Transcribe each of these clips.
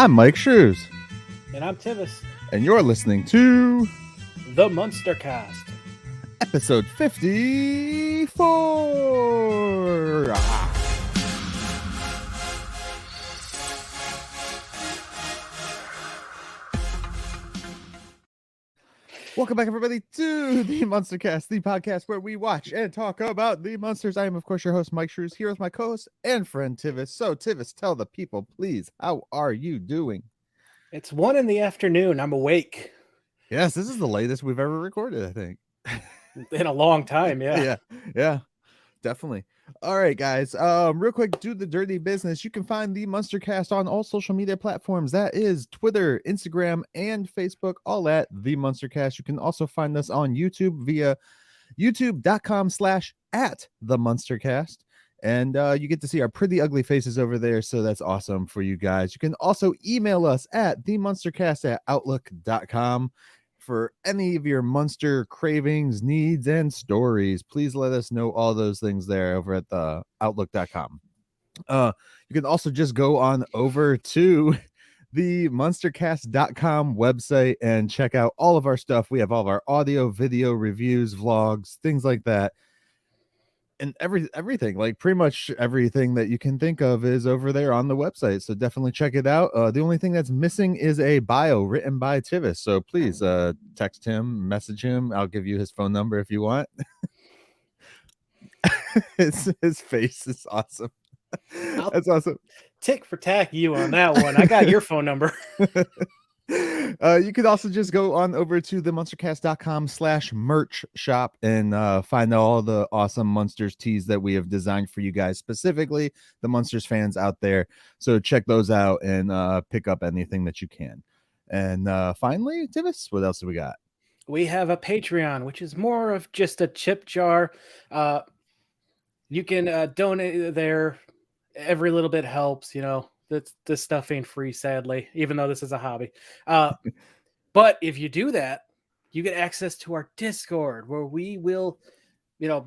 I'm Myke Shrews, And I'm Tivis, and you're listening to the Munster Cast. episode 54. Welcome back, everybody, to the Munster Cast, the podcast where we watch and talk about the Munsters. I am, of course, your host, Myke Shrews, here with my co-host and friend, Tivis. So, Tivis, tell the people, please, how are you doing? It's 1 p.m. I'm awake. Yes, this is the latest we've ever recorded, I think. In a long time, yeah. Yeah, definitely. All right, guys. Real quick, do the dirty business. You can find the Munster Cast on all social media platforms. That is Twitter, Instagram, and Facebook, all at the Munster Cast. You can also find us on YouTube via youtube.com/at the MunsterCast. And you get to see our pretty ugly faces over there. So that's awesome for you guys. You can also email us at themunstercast@outlook.com. For any of your Munster cravings, needs, and stories, please let us know all those things there over at the outlook.com. You can also just go on over to the MunsterCast.com website and check out all of our stuff. We have all of our audio, video, reviews, vlogs, things like that. And everything, like pretty much everything that you can think of is over there on the website, so definitely check it out. The only thing that's missing is a bio written by Tivis, so please text him, message him. I'll give you his phone number if you want. his face is awesome. That's awesome. Tick for tack you on that one. I got your phone number. You could also just go on over to the munstercast.com/merch shop and find all the awesome Munsters tees that we have designed for you guys, specifically the Munsters fans out there. So check those out and pick up anything that you can. And finally, Tivis, what else do we got? We have a Patreon, which is more of just a chip jar. You can donate there. Every little bit helps, you know. This stuff ain't free, sadly, even though this is a hobby. But if you do that, you get access to our Discord, where we will,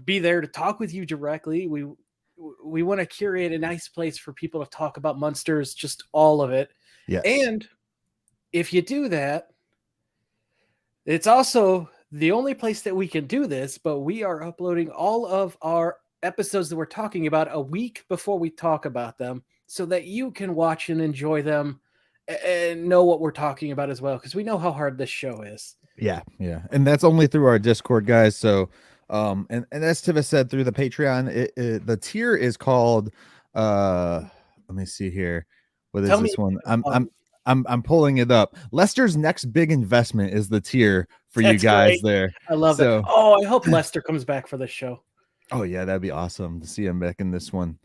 be there to talk with you directly. We want to curate a nice place for people to talk about Munsters, just all of it. Yes. And if you do that, it's also the only place that we can do this, but we are uploading all of our episodes that we're talking about a week before we talk about them, so that you can watch and enjoy them and know what we're talking about as well, because we know how hard this show is. Yeah. And that's only through our Discord, guys. So and as Tivis said, through the Patreon, the tier is called let me see here. What is Tell this me, one? I'm pulling it up. Lester's next big investment is the tier for you That's guys great. there. I love So- that. Oh, I hope Lester comes back for this show. Oh yeah, that'd be awesome to see him back in this one.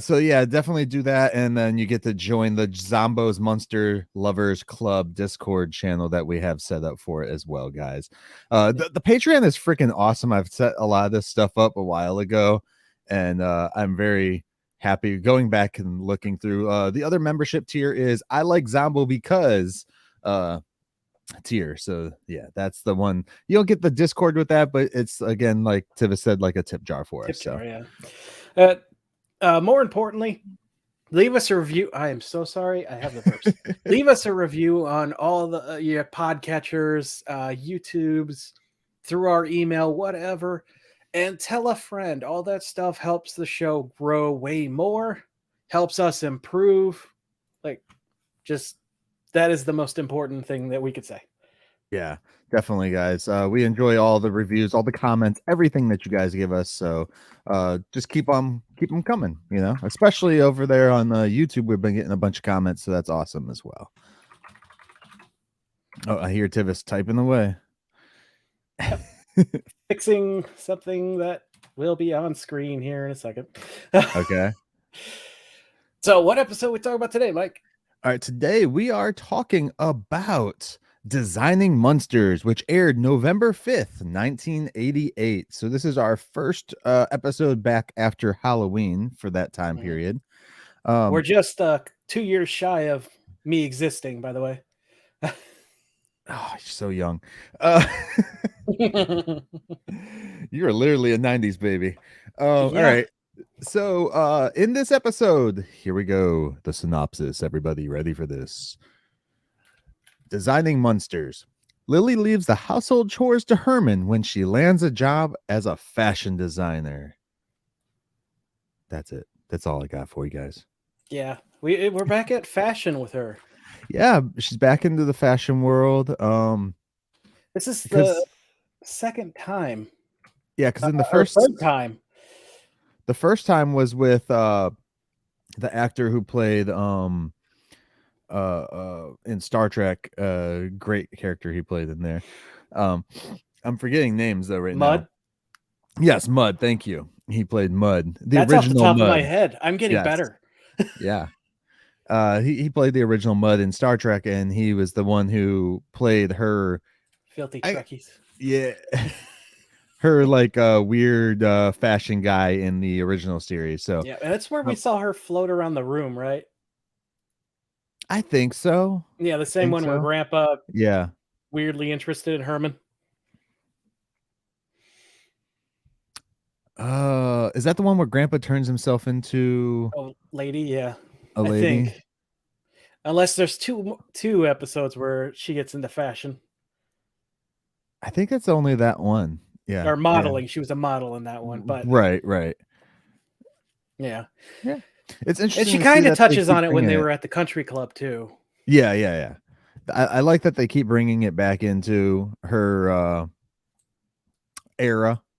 So yeah, definitely do that, and then you get to join the Zombo's Munster Lovers Club Discord channel that we have set up for it as well, guys. The Patreon is freaking awesome. I've set a lot of this stuff up a while ago, and I'm very happy going back and looking through. The other membership tier is I Like Zombo Because tier. So yeah, that's the one. You don't get the Discord with that, but it's, again, like Tivis said, like a tip jar for us. Jar, yeah. More importantly, leave us a review. I am so sorry. I have the verse. Leave us a review on all the your podcatchers, YouTubes, through our email, whatever, and tell a friend. All that stuff helps the show grow way more, helps us improve. Like, just that is the most important thing that we could say. Yeah, definitely, guys. We enjoy all the reviews, all the comments, everything that you guys give us. So just keep them coming, especially over there on YouTube. We've been getting a bunch of comments, so that's awesome as well. Oh, I hear Tivis typing away. Fixing something that will be on screen here in a second. Okay. So what episode we talking about today, Myke? All right, today we are talking about Designing Munsters, which aired November 5th, 1988. So this is our first episode back after Halloween for that time period. We're just 2 years shy of me existing, by the way. Oh, you're so young. You're You're literally a 90s baby. Yeah. All right. So, in this episode, here we go. The synopsis. Everybody ready for this? Designing Munsters. Lily leaves the household chores to Herman when she lands a job as a fashion designer. That's it. That's all I got for you guys. Yeah, we're back at fashion with her. Yeah, she's back into the fashion world. This is the Because second time, yeah, because in or third time. the first time was with the actor who played in Star Trek, great character he played in there. I'm forgetting names though right Mud. now. Yes, Mud. Thank you. He played Mud, the That's off the original top of my Mud. head. I'm getting Yes. better. Yeah. He played the original Mud in Star Trek, and he was the one who played her. Filthy Trekkies. Yeah. Her like weird fashion guy in the original series. So Yeah, and that's where we saw her float around the room, right? I think so. Yeah, the same one where Grandpa Yeah. weirdly interested in Herman. Is that the one where Grandpa turns himself into Oh, lady, yeah. a lady? I think. Unless there's two episodes where she gets into fashion. I think it's only that one. Yeah. Or modeling. Yeah. She was a model in that one, but right. Yeah. It's interesting. And she kind of touches on it when they were at the country club too. Yeah. I like that they keep bringing it back into her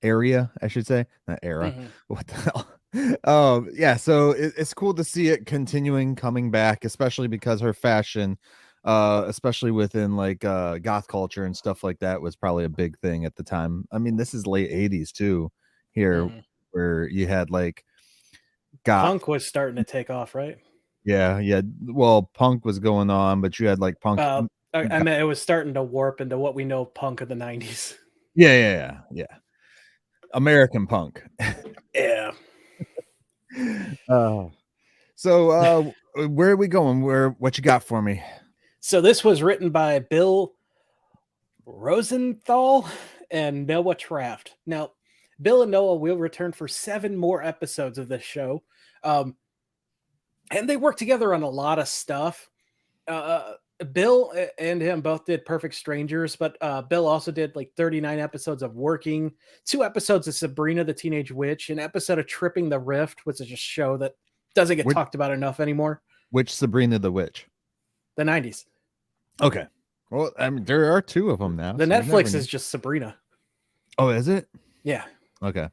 area, I should say. Not era. Mm-hmm. What the hell? Yeah, so it's cool to see it coming back, especially because her fashion, especially within like goth culture and stuff like that, was probably a big thing at the time. I mean, this is late 80s too here, where you had like goth. Punk was starting to take off, right? Yeah. Well, punk was going on, but you had like punk. I mean, it was starting to warp into what we know punk of the 90s. Yeah. American punk. Yeah. So where are we going? What you got for me? So this was written by Bill Rosenthal and Noah Traft. Now, Bill and Noah will return for 7 more episodes of this show. And they work together on a lot of stuff. Bill and him both did Perfect Strangers, but Bill also did like 39 episodes of Working, 2 episodes of Sabrina the Teenage Witch, an episode of Tripping the Rift, which is a show that doesn't get talked about enough anymore. Which Sabrina the Witch? The 90s. Okay. Well, I mean, there are 2 of them now. The Netflix is just Sabrina. Oh, is it? Yeah. Okay.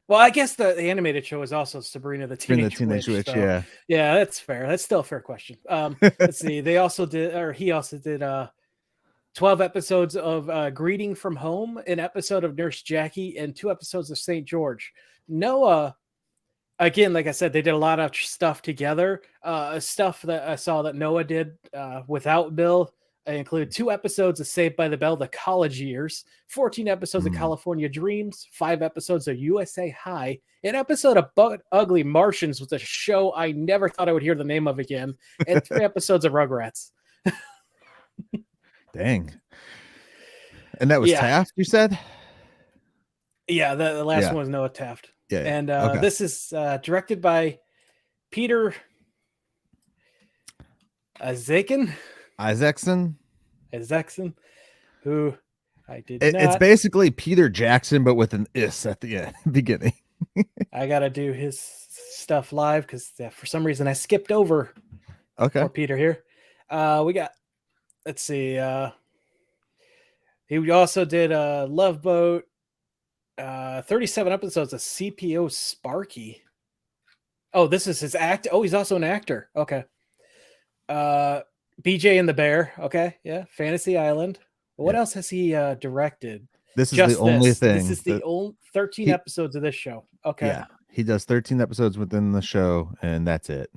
Well, I guess the animated show is also Sabrina the Teenage Witch. So, yeah, that's fair. That's still a fair question. Let's see. He also did 12 episodes of Greeting from Home, an episode of Nurse Jackie, and 2 episodes of St. George. Noah, again, like I said, they did a lot of stuff together. Stuff that I saw that Noah did without Bill. I include 2 episodes of Saved by the Bell, The College Years, 14 episodes of California Dreams, 5 episodes of USA High, an episode of Ugly Martians, was a show I never thought I would hear the name of again, and 3 episodes of Rugrats. Dang. And that was Taft, you said? Yeah, the last one was Noah Taft. Yeah. And this is directed by Peter Isaacson, who I did not. It's basically Peter Jackson, but with an is at the beginning. I gotta do his stuff live because for some reason I skipped over. For Peter here. We got. Let's see. He also did Love Boat. 37 episodes of CPO Sparky. Oh, this is his act. Oh, he's also an actor. Okay. BJ and the Bear. Okay. Yeah. Fantasy Island. What else has he directed? This is the only thing. This is the only 13 episodes of this show. Okay. Yeah. He does 13 episodes within the show, and that's it.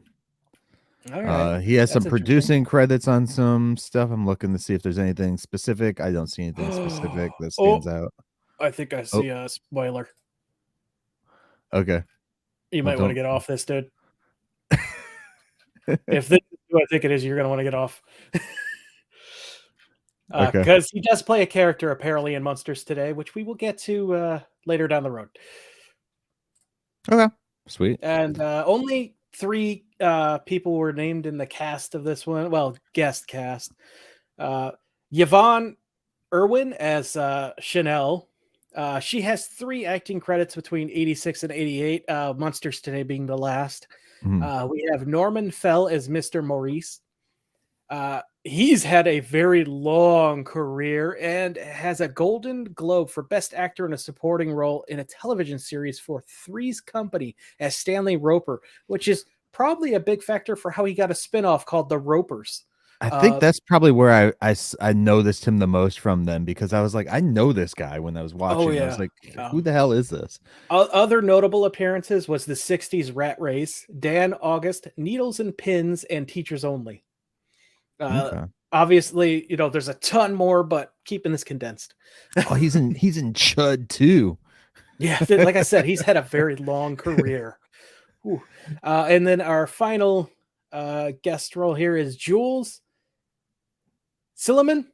All right. He has some producing credits on some stuff. I'm looking to see if there's anything specific. I don't see anything specific that stands out. I think I see a spoiler. Okay. You might want to get off this, dude. If this is who I think it is, you're going to want to get off. Because he does play a character apparently in Munsters Today, which we will get to later down the road. Okay. Sweet. And only three people were named in the cast of this one. Well, guest cast. Yvonne Irwin as Chanel. She has 3 acting credits between 86 and 88, Munsters Today being the last. Mhm. We have Norman Fell as Mr. Maurice. He's had a very long career and has a Golden Globe for Best Actor in a Supporting Role in a television series for Three's Company as Stanley Roper, which is probably a big factor for how he got a spinoff called The Ropers. I think that's probably where I noticed him the most from them, because I was like, I know this guy when I was Oh watching. I was yeah. like, who the hell is this? Other notable appearances was the 60s Rat Race, Dan August, Needles and Pins, and Teachers Only. Okay. Obviously, there's a ton more, but keeping this condensed. Oh, he's in Chud too. Yeah, like I said, he's had a very long career. And then our final guest role here is Jules Silliman.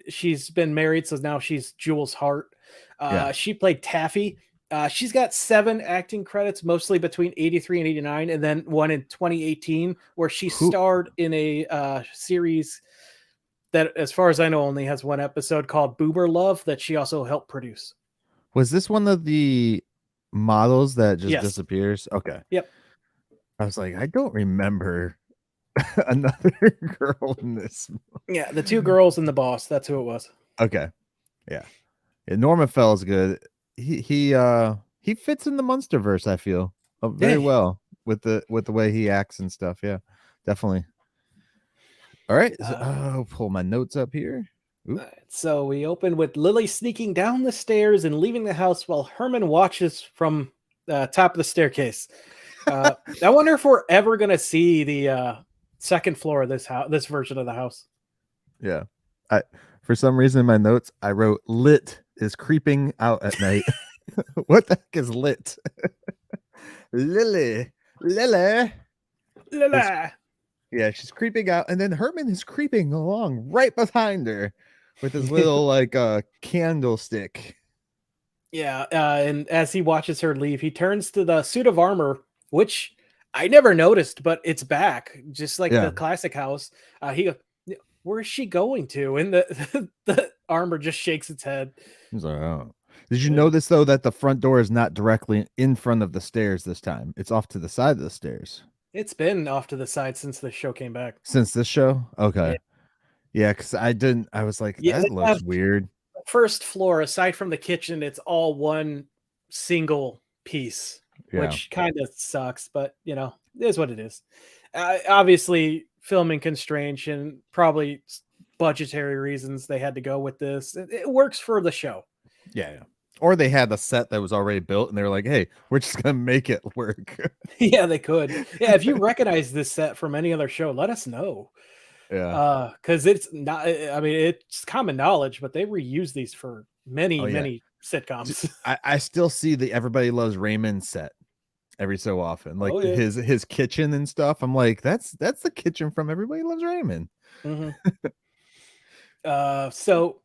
She's been married, so now she's Jules Hart. Yeah. She played Taffy. She's got 7 acting credits, mostly between 83 and 89, and then one in 2018 where she starred in a series that, as far as I know, only has 1 episode called Boober Love that she also helped produce. Was this one of the models that just Yes. disappears? Okay. Yep. I was like, I don't remember another girl in this. Yeah, the 2 girls and the boss. That's who it was. Okay. Yeah. Norman Fell is good. He fits in the Munsterverse, I feel, very well with the way he acts and stuff. Yeah, definitely. All right. So, I'll pull my notes up here. So we open with Lily sneaking down the stairs and leaving the house while Herman watches from the top of the staircase. I wonder if we're ever going to see the second floor of this version of the house. Yeah. For some reason in my notes, I wrote lit is creeping out at night. What the heck is lit? Lily. Yeah, she's creeping out, and then Herman is creeping along right behind her with his little like candlestick. Yeah, and as he watches her leave, he turns to the suit of armor, which I never noticed, but it's back, just like the classic house. He goes, where is she going to? And the armor just shakes its head. He's like, oh. Did you notice though that the front door is not directly in front of the stairs this time? It's off to the side of the stairs. It's been off to the side since the show came back. Since this show? Okay. Yeah, because I was like, that looks weird. First floor, aside from the kitchen, it's all one single piece, which kind of sucks, but it is what it is. Obviously, filming constraints and probably budgetary reasons they had to go with this. It works for the show. Yeah. Or they had a set that was already built and they were like, hey, we're just going to make it work. Yeah, they could. Yeah, if you recognize this set from any other show, let us know. Yeah. Because it's not, I mean, it's common knowledge, but they reuse these for many sitcoms. I still see the Everybody Loves Raymond set every so often. Like his kitchen and stuff. I'm like, that's the kitchen from Everybody Loves Raymond. So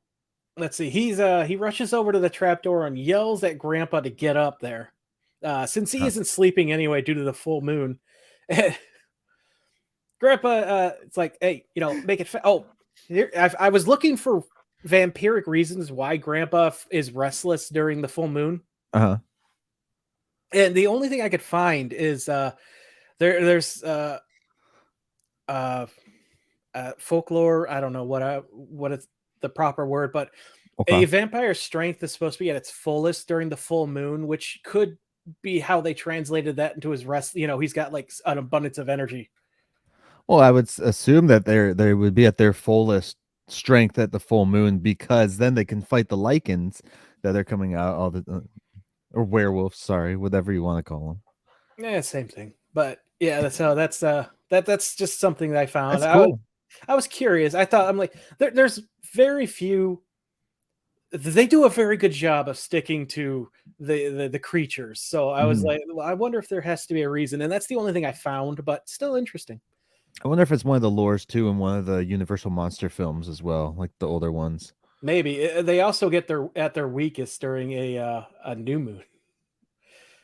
let's see. He rushes over to the trapdoor and yells at Grandpa to get up there. Since he isn't sleeping anyway due to the full moon. Grandpa, it's like, hey, make it. Here, I was looking for vampiric reasons why Grandpa is restless during the full moon. And the only thing I could find is there's folklore. I don't know what it's the proper word, but a vampire's strength is supposed to be at its fullest during the full moon, which could be how they translated that into his rest. He's got like an abundance of energy. Well, I would assume that they would be at their fullest strength at the full moon, because then they can fight the lichens that are coming out, all the or werewolves, sorry, whatever you want to call them. Yeah, same thing. But yeah, that's just something that I found. That's cool. I was curious. I'm like, there's very few. They do a very good job of sticking to the creatures. So I was like, well, I wonder if there has to be a reason, and that's the only thing I found. But still interesting. I wonder if it's one of the lores too in one of the Universal Monster films as well, like the older ones. Maybe they also get at their weakest during a new moon.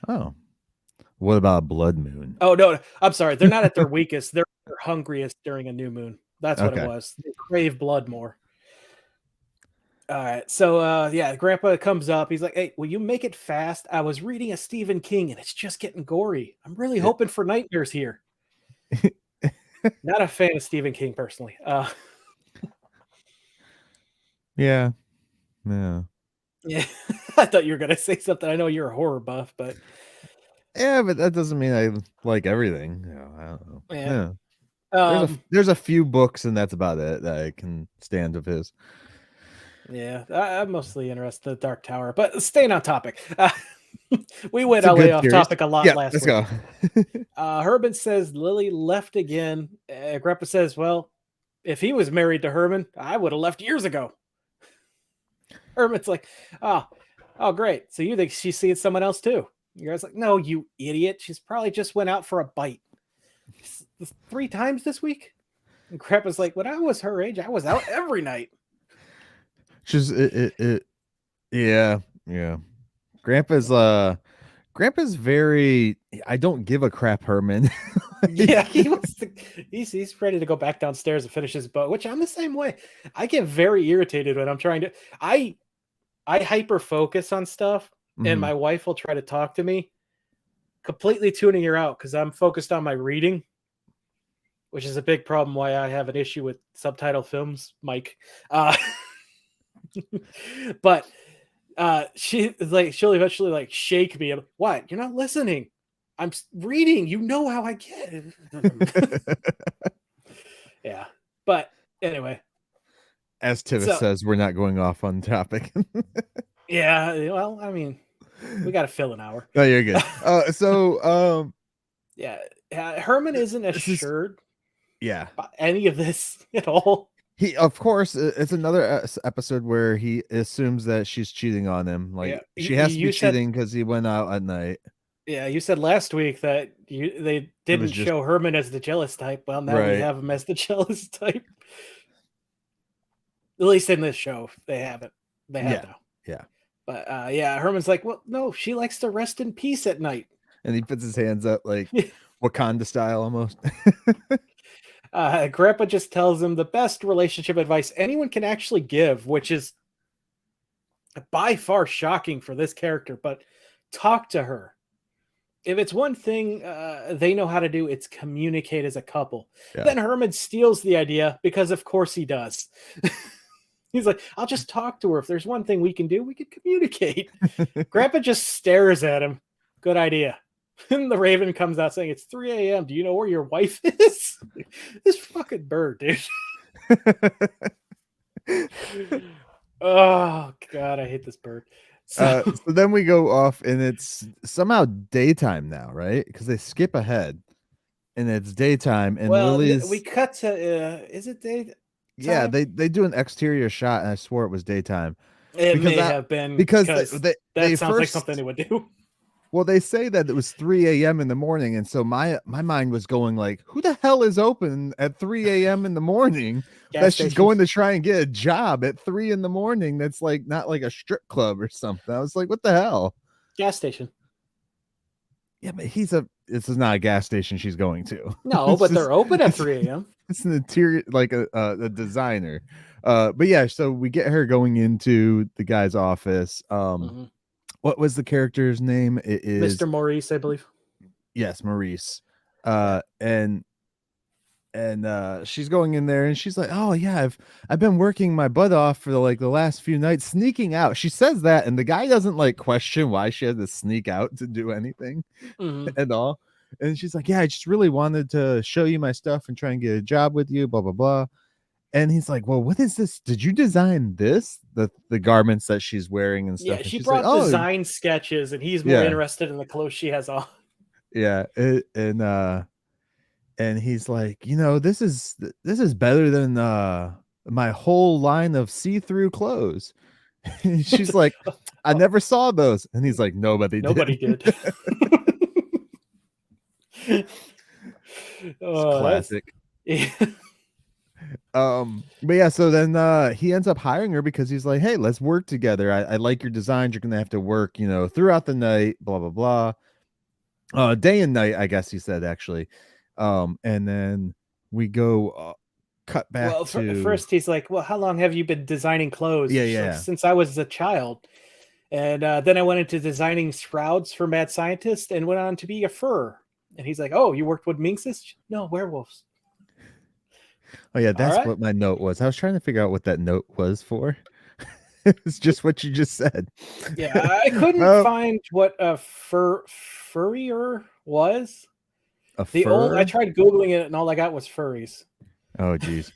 Oh, what about a blood moon? Oh no, I'm sorry. They're not at their weakest. They're hungriest during a new moon. That's what it Okay. was. They crave blood more. All right. So yeah, Grandpa comes up. He's like, "Hey, will you make it fast? I was reading a Stephen King and it's just getting gory. I'm really Yeah. hoping for nightmares here." Not a fan of Stephen King personally. Yeah. Yeah. Yeah. I thought you were gonna say something. I know you're a horror buff, but Yeah, but that doesn't mean I like everything. You know, I don't know. yeah. Yeah. Um, There's a few books and that's about it that I can stand of his. yeah, I'm mostly interested in the Dark Tower, but staying on topic. We It's went a way good off series. topic a lot Yeah, last let's week. go. Herman says Lily left again. Grandpa says, "Well, if he was married to Herman, I would have left years ago." Herman's like, "Oh, oh, great. So you think she's seeing someone else too?" You guys like, "No, you idiot. She's probably just went out for a bite 3 times this week." And Grandpa's like, "When I was her age, I was out every night." Just yeah, yeah. Grandpa's Grandpa's very I don't give a crap Herman. Yeah, he's ready to go back downstairs and finish his boat, which I'm the same way. I get very irritated when I'm trying to I hyper focus on stuff and Mhm. my wife will try to talk to me, completely tuning her out because I'm focused on my reading, which is a big problem why I have an issue with subtitle films, Mike. Uh, but she'll eventually like shake me. I'm like, what? You're not listening. I'm reading. You know how I get it. Yeah. But anyway, As Tivis so says, we're not going off on topic. yeah, well, I mean, we got to fill an hour. No, you're good. Yeah, Herman isn't This is assured yeah. by any of this at all. He of course it's another episode where he assumes that she's cheating on him. Yeah, Like she has to be you said cheating because he went out at night. yeah, you said last week that they It was didn't just show Herman as the jealous type. Well, now we right. have him as the jealous type. At least in this show, they haven't. They have Yeah. now. Yeah. But yeah, Herman's like, well, no, she likes to rest in peace at night. And he puts his hands up like Wakanda style almost. Grandpa just tells him the best relationship advice anyone can actually give, which is by far shocking for this character, but talk to her. If it's one thing they know how to do, it's communicate as a couple. Yeah. Then Herman steals the idea because, of course, he does. He's like, I'll just talk to her. If there's one thing we can do, we can communicate. Grandpa just stares at him. Good idea. And the raven comes out saying, it's 3 a.m. Do you know where your wife is? This fucking bird, dude. Oh, God, I hate this bird. So then we go off and it's somehow daytime now, right? Because they skip ahead and it's daytime and well, Lily's we cut to, is it day? yeah, they do an exterior shot and I swore it was daytime. It Because may have been because that they sounds like first something they would do. well, they say that it was 3 a.m. in the morning, and so my mind was going like, who the hell is open at 3 a.m. in the morning Gas that she's station. going to try and get a job at 3 in the morning that's like not like a strip club or something. I was like, what the hell? Gas station. Yeah, but this is not a gas station she's going to. No, but they're open at 3 a.m. It's an interior like a designer. But yeah, so we get her going into the guy's office. What was the character's name? It is Mr. Maurice, I believe. yes, Maurice. And she's going in there and she's like, oh yeah, I've been working my butt off for like the last few nights, sneaking out. She says that, and the guy doesn't like question why she had to sneak out to do anything at all. And she's like, yeah, I just really wanted to show you my stuff and try and get a job with you, blah blah blah. And he's like, well, what is this? Did you design this? The garments that she's wearing and stuff. Yeah, And she she's brought like, oh design sketches, and he's more interested in the clothes she has on. yeah. And he's like, this is better than my whole line of see-through clothes. And she's like, I never saw those. And he's like, nobody did. Classic. Yeah. But yeah, so then he ends up hiring her because he's like, hey, let's work together. I like your designs. You're gonna have to work, throughout the night, blah blah blah. day and night, I guess he said actually. And then we go cut back Well, to first he's like, "Well, how long have you been designing clothes?" yeah, She's like, yeah. "Since I was a child." And then I went into designing shrouds for Mad Scientist and went on to be a fur. And he's like, "Oh, you worked with minxes? No, werewolves." Oh yeah, All that's right. what my note was. I was trying to figure out what that note was for. It's just what you just said. Yeah, I couldn't Oh, find what a furrier was. a I fur? tried googling it, and all I got was furries. Oh geez.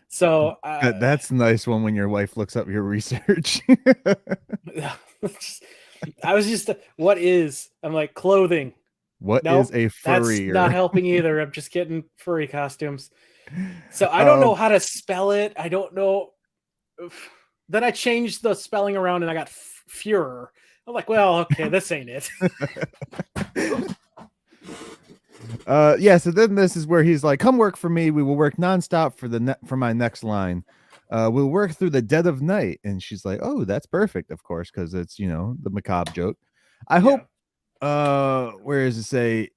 So That's a nice one when your wife looks up your research. I was just, what is? I'm like, clothing. What is Nope, a that's not furrier? helping either. I'm just getting furry costumes. So I don't know Um, how to spell it. I don't know. Then I changed the spelling around and I got Fuhrer. I'm like, well, okay, this ain't it. yeah. So then this is where he's like, "Come work for me. We will work nonstop for my next line. We'll work through the dead of night." And she's like, "Oh, that's perfect, of course, because it's the macabre joke. I Yeah. hope where does it say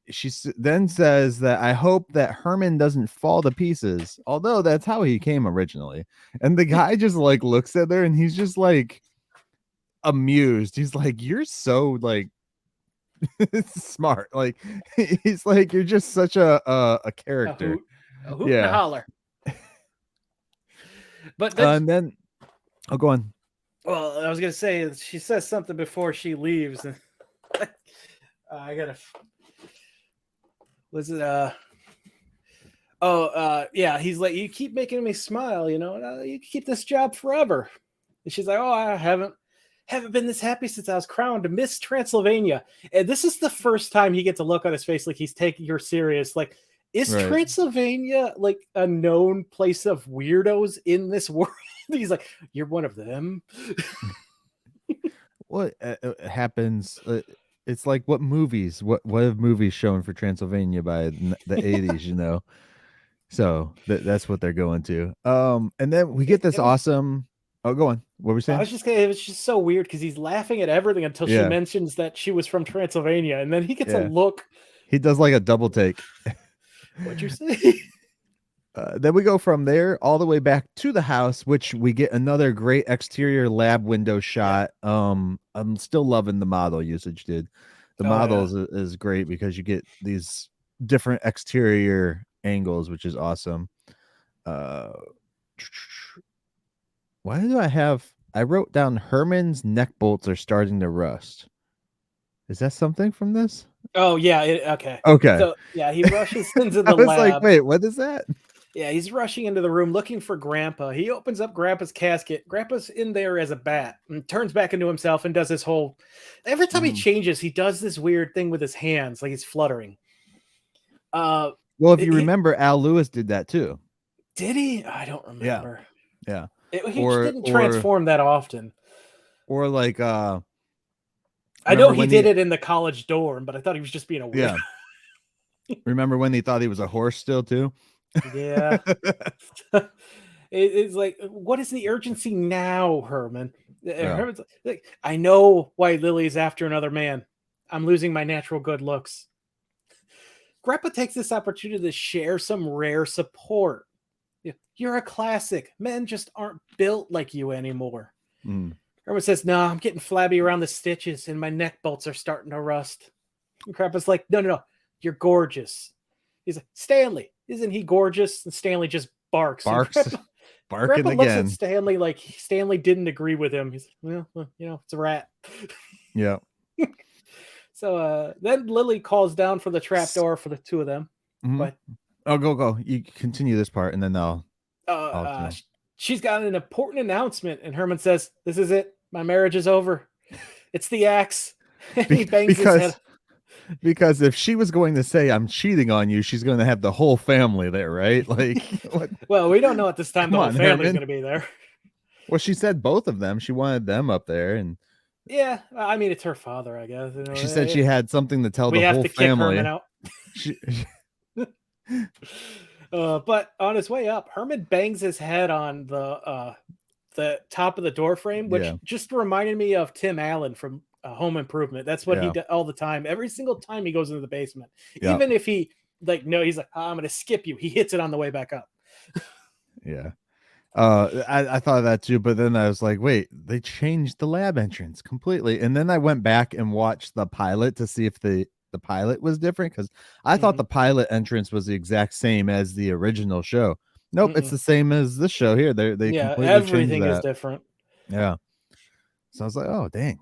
then says that I hope that Herman doesn't fall to pieces, although that's how he came originally. And the guy just like looks at her and he's just like amused. He's like, "You're so like smart." Like he's like, "You're just such a A character." hoot. A hoot and a Yeah. holler. But then, And then go on. well, I was going to say, she says something before she leaves. And I got to, was it, yeah, he's like, "You keep making me smile, you keep this job forever." And she's like, "Oh, I haven't been this happy since I was crowned Miss Transylvania." And this is the first time he gets a look on his face like he's taking her serious. Like, is Right. Transylvania like a known place of weirdos in this world? He's like, "You're one of them." What happens it's like what have movies shown for Transylvania by the 80s, So that's what they're going to. And then we get this It was. awesome. Oh, go on. What were we I saying? was just it was just so weird because he's laughing at everything until she Yeah, mentions that she was from Transylvania, and then he gets a yeah. look. He does like a double take. What'd you say? Then we go from there all the way back to the house, which we get another great exterior lab window Yeah. shot. I'm still loving the model usage, dude. The Oh models yeah. is great because you get these different exterior angles, which is awesome. Uh, why do I wrote down Herman's neck bolts are starting to rust. Is that something from this? Oh yeah. Okay. Okay. So yeah, he rushes into I the was like, lab. wait, what is that? Yeah, he's rushing into the room looking for Grandpa. He opens up Grandpa's casket. Grandpa's in there as a bat and turns back into himself and does his whole. Every time he Mhm. changes, he does this weird thing with his hands, like he's fluttering. Uh, Well, if you he, remember, Al Lewis did that too. did he? I don't Yeah. remember. Yeah. He Or didn't or transform that often. or like I know remember he when did he it in the college dorm, but I thought he was just being a weirdo. yeah, remember when he thought he was a horse still too? Yeah. It's like, what is the urgency now, Herman? Yeah. Herman's like, "I know why Lily's after another man. I'm losing my natural good looks." Grandpa takes this opportunity to share some rare support. "You're a classic. Men just aren't built like you anymore." Mm. Herman says, "No, I'm getting flabby around the stitches and my neck bolts are starting to rust." And Grandpa's like, "No, no, no. You're gorgeous." He's like, "Stanley, isn't he gorgeous?" And Stanley just barks. And Barks Grandpa barking looks at again. Stanley like Stanley didn't agree with him. He's like, "Well, it's a rat." Yeah. So then Lily calls down for the trap door for the two of them. Mm-hmm. But Oh, go. You continue this part, and then uh, I'll uh, she's got an important announcement, and Herman says, "This is it. My marriage is over. It's the axe." And he bangs his head. because if she was going to say I'm cheating on you, she's going to have the whole family there, right? Like, what? Well, we don't know at this time the Come whole on, family's Herman. going to be there. Well, she said both of them. She wanted them up there, and Yeah, I mean, it's her father, I guess. she said she had something to tell We the have whole to kick Herman family. out. She, But on his way up, Herman bangs his head on the top of the door frame, which yeah. just reminded me of Tim Allen from Home Improvement. That's what he does all the time. Every single time he goes into the basement, Yeah. even if he like no, he's like, oh, I'm gonna skip you. He hits it on the way back up. Yeah. I thought of that too, but then I was like, wait, they changed the lab entrance completely. And then I went back and watched the pilot to see if the pilot was different, because I thought the pilot entrance was the exact same as the original show. Nope, it's the same as this show here. They Yeah, completely changed everything is that. different. Yeah. So I was like, oh dang.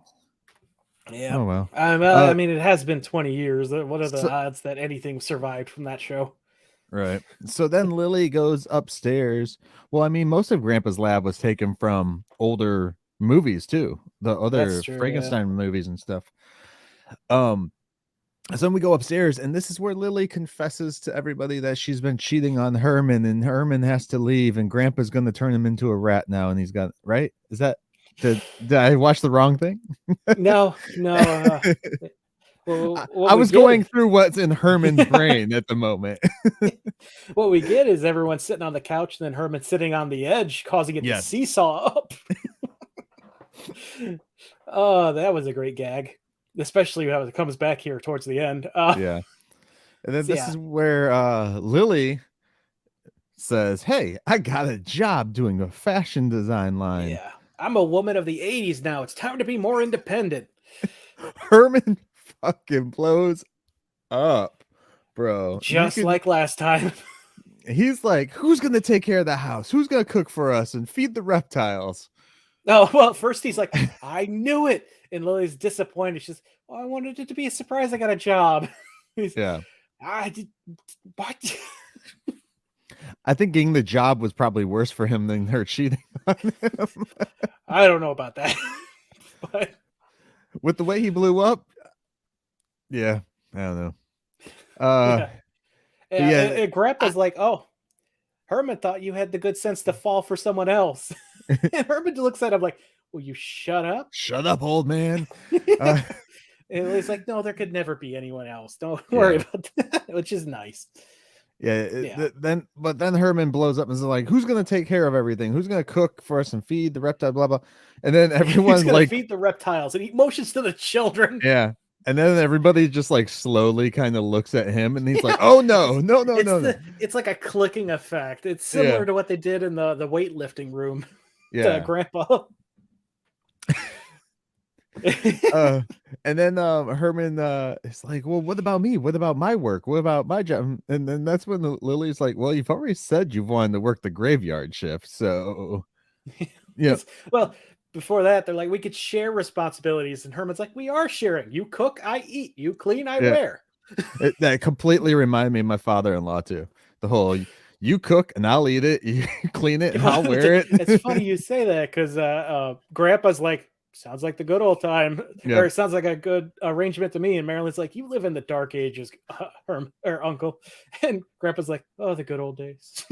Yeah. Oh well. I mean, it has been 20 years. What are the So, odds that anything survived from that show? right. So then Lily goes upstairs. Well, I mean, most of Grandpa's lab was taken from older movies too, the That's other true. Yeah. Frankenstein movies and stuff. So then we go upstairs, and this is where Lily confesses to everybody that she's been cheating on Herman, and Herman has to leave, and Grandpa's going to turn him into a rat now, and he's got right. Is that did I watch the wrong thing? No. Well, I was going through what's in Herman's brain at the moment. What we get is everyone sitting on the couch, and then Herman sitting on the edge, causing it to seesaw up. Oh, that was a great gag, especially how it comes back here towards the end. Yeah. And then this is where Lily says, hey, I got a job doing a fashion design line. Yeah. I'm a woman of the 80s now. It's time to be more independent. Herman fucking blows up, bro. Just like last time. He's like, who's going to take care of the house? Who's going to cook for us and feed the reptiles? Oh, well, first he's like, I knew it. And Lily's disappointed. She's, oh, I wanted it to be a surprise. I got a job. Yeah. I did. What? I think getting the job was probably worse for him than her cheating on him. I don't know about that. But with the way he blew up, yeah, I don't know. Yeah. Grandpa's like, oh, Herman thought you had the good sense to fall for someone else. And Herman looks at him like, will you shut up? Shut up, old man. And he's like, no, there could never be anyone else. Don't worry about that, which is nice. Then Herman blows up and is like, who's going to take care of everything? Who's going to cook for us and feed the reptile, blah, blah. And then everyone's like, feed the reptiles, and he motions to the children. Yeah. And then everybody just like slowly kind of looks at him, and he's like, oh no. It's like a clicking effect. It's similar to what they did in the weightlifting room. Yeah. Grandpa. And then Herman is like, well, what about me? What about my work? What about my job? And then that's when Lily's like, well, you've already said you wanted to work the graveyard shift, so yeah. Well, before that, they're like, we could share responsibilities, and Herman's like, we are sharing. You cook, I eat. You clean, I wear. That completely reminded me of my father-in-law too. The whole you cook and I'll eat it, you clean it and I'll wear it. It's funny you say that, because Grandpa's like, sounds like the good old time, or it sounds like a good arrangement to me. And Marilyn's like, you live in the dark ages, or Uncle. And Grandpa's like, oh, the good old days.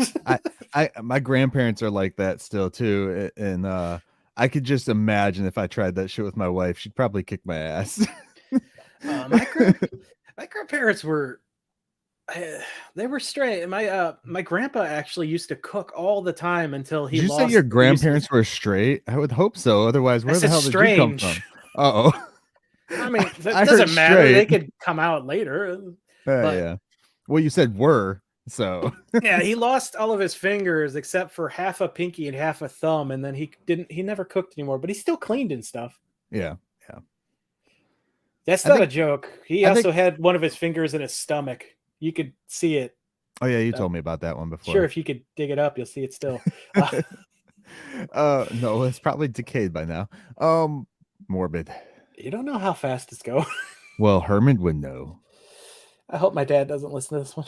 My grandparents are like that still too, and I could just imagine if I tried that shit with my wife, she'd probably kick my ass. My grandparents were, they were straight. My grandpa actually used to cook all the time until he. Did you say your grandparents were straight? I would hope so. Otherwise, where the hell did you come from? Uh-oh. I mean, that doesn't matter. Straight. They could come out later. Yeah. Well, you said were, so. Yeah, he lost all of his fingers except for half a pinky and half a thumb, and then he never cooked anymore, but he still cleaned and stuff. Yeah. That's not a joke. He also had one of his fingers in his stomach. You could see it. Oh yeah, you told me about that one before. Sure, if you could dig it up, you'll see it still. No, it's probably decayed by now. Morbid. You don't know how fast it's going. Well, Herman would know. I hope my dad doesn't listen to this one.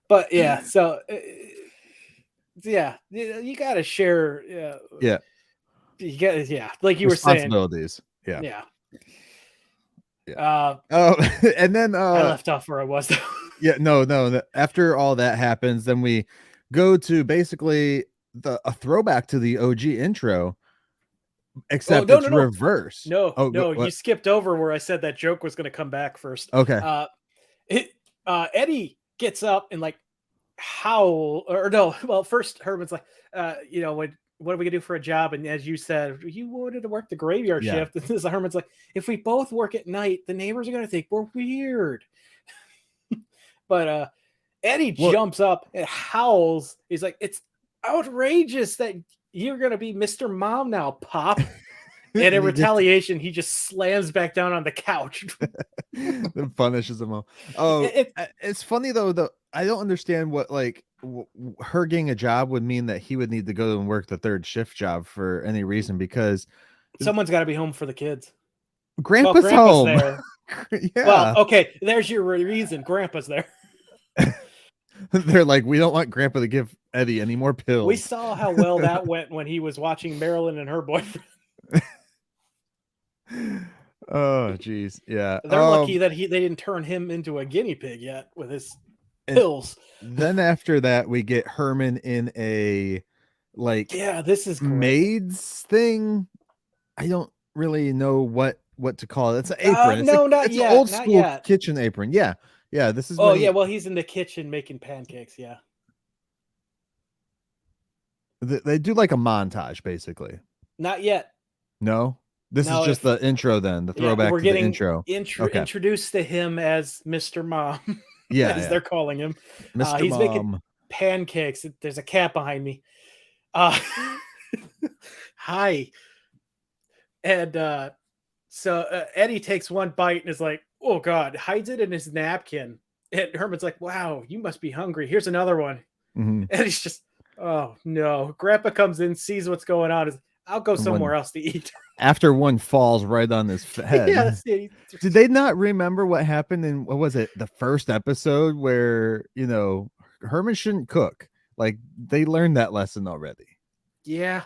But yeah, so yeah, you got to share. Yeah. You get like you were saying. Responsibilities. Yeah. And then I left off where I was. Yeah, no. After all that happens, then we go to basically a throwback to the OG intro, except it's reversed. No, you skipped over where I said that joke was going to come back first. Okay. Eddie gets up and like howl, or no. Well, first Herman's like, when what are we gonna do for a job? And as you said, you wanted to work the graveyard Yeah. shift. And this Herman's like, if we both work at night, the neighbors are gonna think we're weird. But Eddie Well, jumps up and howls. He's like, it's outrageous that you're gonna be Mr. Mom now, Pop. And in he just retaliation, he just slams back down on the couch. punishes him all. Oh, It- it's funny though. I don't understand what like her getting a job would mean that he would need to go and work the third shift job for any reason, because someone's got to be home for the kids. Grandpa's home. There. Yeah. Well, okay, there's your reason. Grandpa's there. They're like, we don't want Grandpa to give Eddie any more pills. We saw how well that went when he was watching Marilyn and her boyfriend. Oh, geez. Yeah. They're lucky that they didn't turn him into a guinea pig yet with his pills. Then after that, we get Herman in a like this is maid's thing. I don't really know what to call it. It's an apron. It's an old school kitchen apron. Yeah. This is. Oh yeah, well, he's in the kitchen making pancakes. Yeah. They do like a montage, basically. Not yet. No. This is just the intro, then the throwback to the intro. Introduced to him as Mr. Mom. As they're calling him. Mr. He's Mom. making pancakes. There's a cat behind me. Hi. And so Eddie takes one bite and is like, oh God, hides it in his napkin. And Herman's like, wow, you must be hungry. Here's another one. Mm-hmm. And he's just, oh no. Grandpa comes in, sees what's going on. I'll go somewhere else to eat. After one falls right on his head. Did they not remember what happened in, what was it, the first episode where, Herman shouldn't cook? Like, they learned that lesson already. Yeah,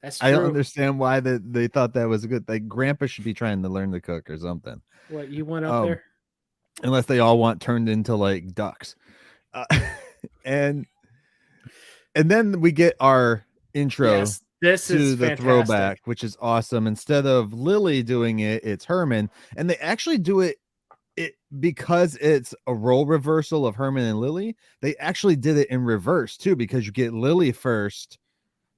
that's true. I don't understand why they thought that was a good thing. Grandpa should be trying to learn to cook or something. What, you went up there? Unless they all want turned into like ducks. And then we get our intro. Yes. This is the fantastic. Throwback, which is awesome. Instead of Lily doing it, it's Herman, and they actually do it because it's a role reversal of Herman and Lily. They actually did it in reverse too, because you get Lily first,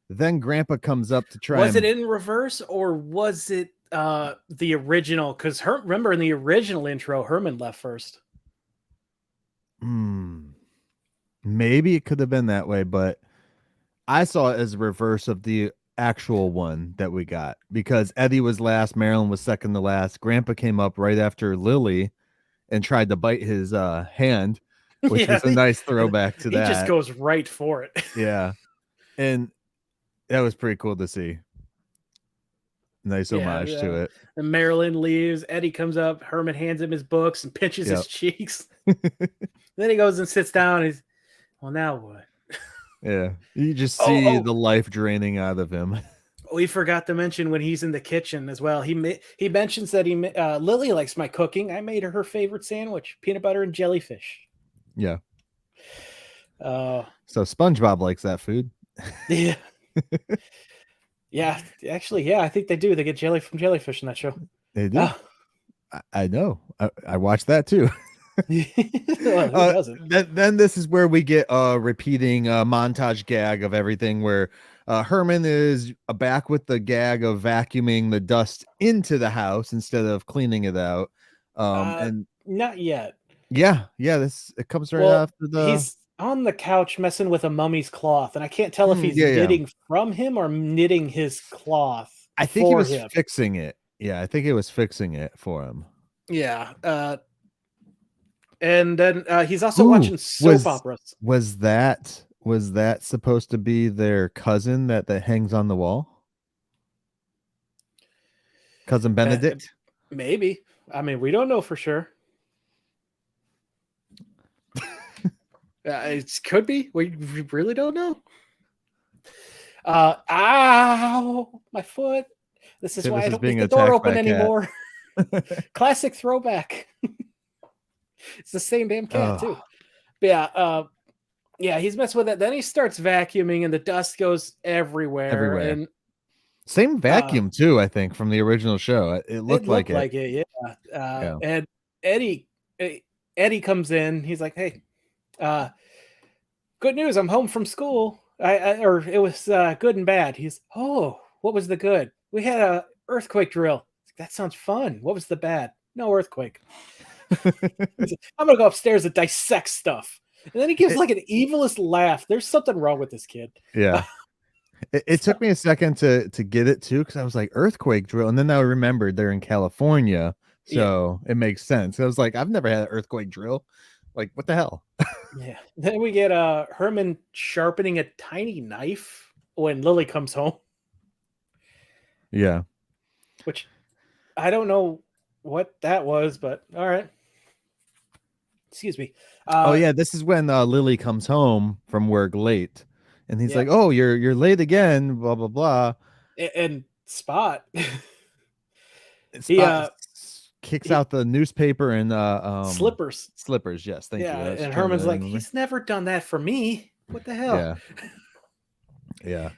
then Grandpa comes up to try. Was it in reverse, or was it the original? Because remember in the original intro, Herman left first. Maybe it could have been that way, but I saw it as a reverse of the actual one that we got, because Eddie was last, Marilyn was second to last. Grandpa came up right after Lily and tried to bite his hand, which was a nice throwback to that. He just goes right for it. Yeah. And that was pretty cool to see. Nice homage to it. And Marilyn leaves. Eddie comes up. Herman hands him his books and pinches his cheeks. Then he goes and sits down. He's, well, now what? Yeah, you just see the life draining out of him. We forgot to mention when he's in the kitchen as well. He mentions that Lily likes my cooking. I made her favorite sandwich, peanut butter and jellyfish. Yeah. So SpongeBob likes that food. Yeah. Yeah, actually, yeah, I think they do. They get jelly from jellyfish in that show. They do. I know. I watched that too. Well, who doesn't? Then this is where we get a repeating montage gag of everything, where Herman is back with the gag of vacuuming the dust into the house instead of cleaning it out. And not yet. Yeah, it comes right after he's on the couch messing with a mummy's cloth, and I can't tell if he's knitting from him or knitting his cloth. I think he was fixing it. Yeah, I think it was fixing it for him. Yeah. And then he's also watching soap operas. Was that supposed to be their cousin that hangs on the wall? Cousin Benedict? Maybe. I mean, we don't know for sure. It could be. We really don't know. Ow! My foot. This is why I don't leave the door open anymore. Classic throwback. It's the same damn cat too. But yeah, he's messing with it. Then he starts vacuuming, and the dust goes everywhere. And same vacuum too, I think, from the original show. It looked like it. Yeah. And Eddie comes in. He's like, "Hey, good news! I'm home from school." or it was good and bad. He's, oh, what was the good? We had a earthquake drill. That sounds fun. What was the bad? No earthquake. He's like, I'm gonna go upstairs and dissect stuff. And then he gives like an evilest laugh. There's something wrong with this kid. Yeah. It took me a second to get it too, because I was like, earthquake drill, and then I remembered they're in California, Yeah. so it makes sense. I was like, I've never had an earthquake drill. Like, what the hell? Yeah. Then we get Herman sharpening a tiny knife when Lily comes home, Yeah. which I don't know what that was, but all right. Excuse me. Oh yeah, this is when Lily comes home from work late, and he's Yeah. like, "Oh, you're late again." Blah blah blah. And Spot, he Spot kicks he out the newspaper and slippers. slippers. Yes, thank you. Yeah, I was and trying Herman's to like, remember. he's never done that for me. What the hell? Yeah, yeah.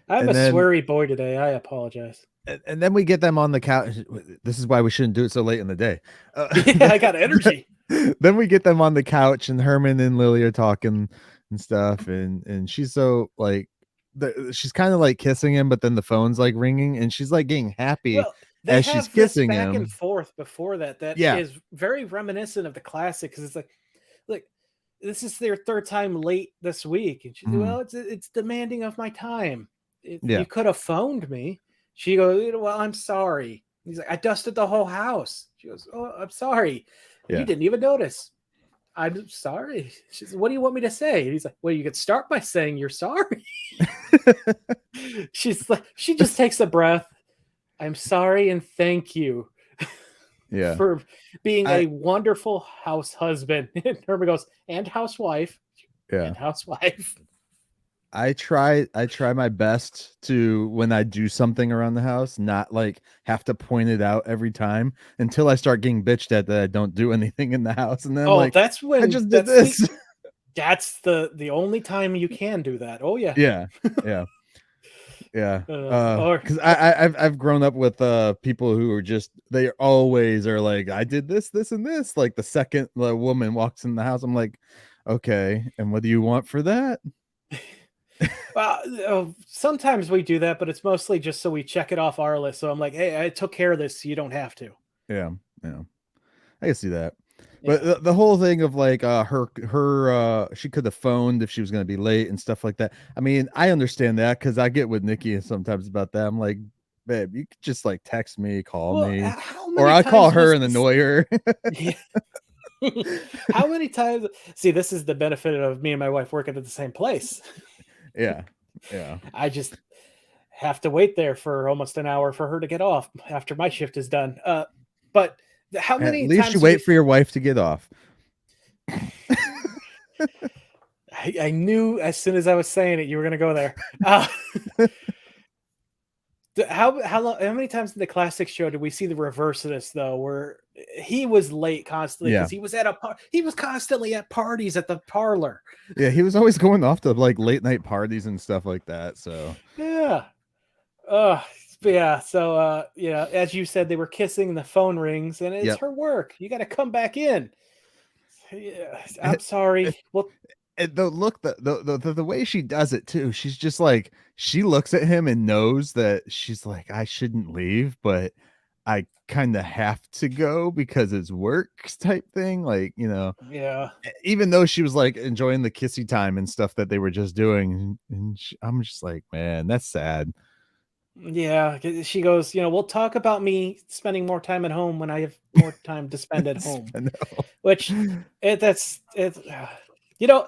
I'm And a then sweary boy today. I apologize. and then we get them on the couch. This is why we shouldn't do it so late in the day. Yeah, I got energy. Then we get them on the couch, and Herman and Lily are talking and stuff, and she's so like, she's kind of like kissing him, but then the phone's like ringing, and she's like getting happy Well, they as she's have this kissing back and him. forth before that Yeah. is very reminiscent of the classic because it's like this is their third time late this week, and she's well, it's demanding of my time. Yeah. You could have phoned me. She goes, well, I'm sorry. He's like, I dusted the whole house. She goes, oh, I'm sorry. Yeah. You didn't even notice. I'm sorry. She says, what do you want me to say? And he's like, well, you could start by saying you're sorry. She's like, she just takes a breath. I'm sorry and thank you. Yeah. For being a wonderful house husband. And Herman goes, and housewife. Yeah. And housewife. I try my best to, when I do something around the house, not like have to point it out every time until I start getting bitched at that I don't do anything in the house, and then I'm like, that's when I just did this. That's the only time you can do that. Oh yeah. Yeah. Yeah. Yeah. Or because I've grown up with people who are just, they always are like, I did this, this, and this. Like the second the woman walks in the house, I'm like, okay, and what do you want for that? well, sometimes we do that, but it's mostly just so we check it off our list. So I'm like, hey, I took care of this, so you don't have to. Yeah, yeah, I can see that. Yeah. But the whole thing of like her she could have phoned if she was going to be late and stuff like that. I mean, I understand that because I get with Nikki sometimes about that. I'm like, babe, you could just like text me, call me, or I call her and annoy her. Yeah. How many times? See, this is the benefit of me and my wife working at the same place. Yeah, yeah. I just have to wait there for almost an hour for her to get off after my shift is done. But how many At least times you wait for your wife to get off. I knew as soon as I was saying it, you were going to go there. How many times in the classic show did we see the reverse of this though, where he was late constantly because he was he was constantly at parties at the parlor. Yeah, he was always going off to like late night parties and stuff like that. So yeah, yeah. So yeah, as you said, they were kissing and the phone rings, and it's her work. You got to come back in. Yeah, I'm sorry. Well. And the way she does it too, she's just like, she looks at him and knows that she's like, I shouldn't leave, but I kind of have to go because it's work type thing. Like, you know, yeah, even though she was like enjoying the kissy time and stuff that they were just doing. And I'm just like, man, that's sad. Yeah, she goes, you know, we'll talk about me spending more time at home when I have more time to spend at home. Which that's it. You know,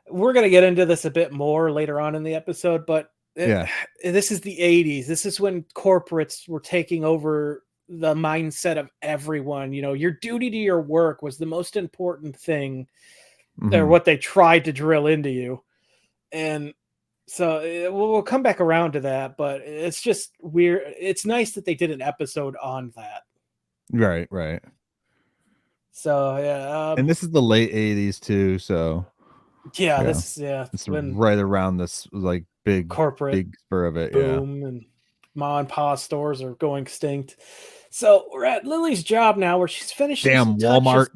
we're going to get into this a bit more later on in the episode, but this is the 80s. This is when corporates were taking over the mindset of everyone. You know, your duty to your work was the most important thing, or what they tried to drill into you. And so we'll come back around to that, but it's just weird. It's nice that they did an episode on that. Right, right. So yeah, and this is the late 80s too, so it's when right around this like big spur of it. Boom, and ma and pa stores are going extinct. So we're at Lily's job now, where she's finishing. Damn Walmart.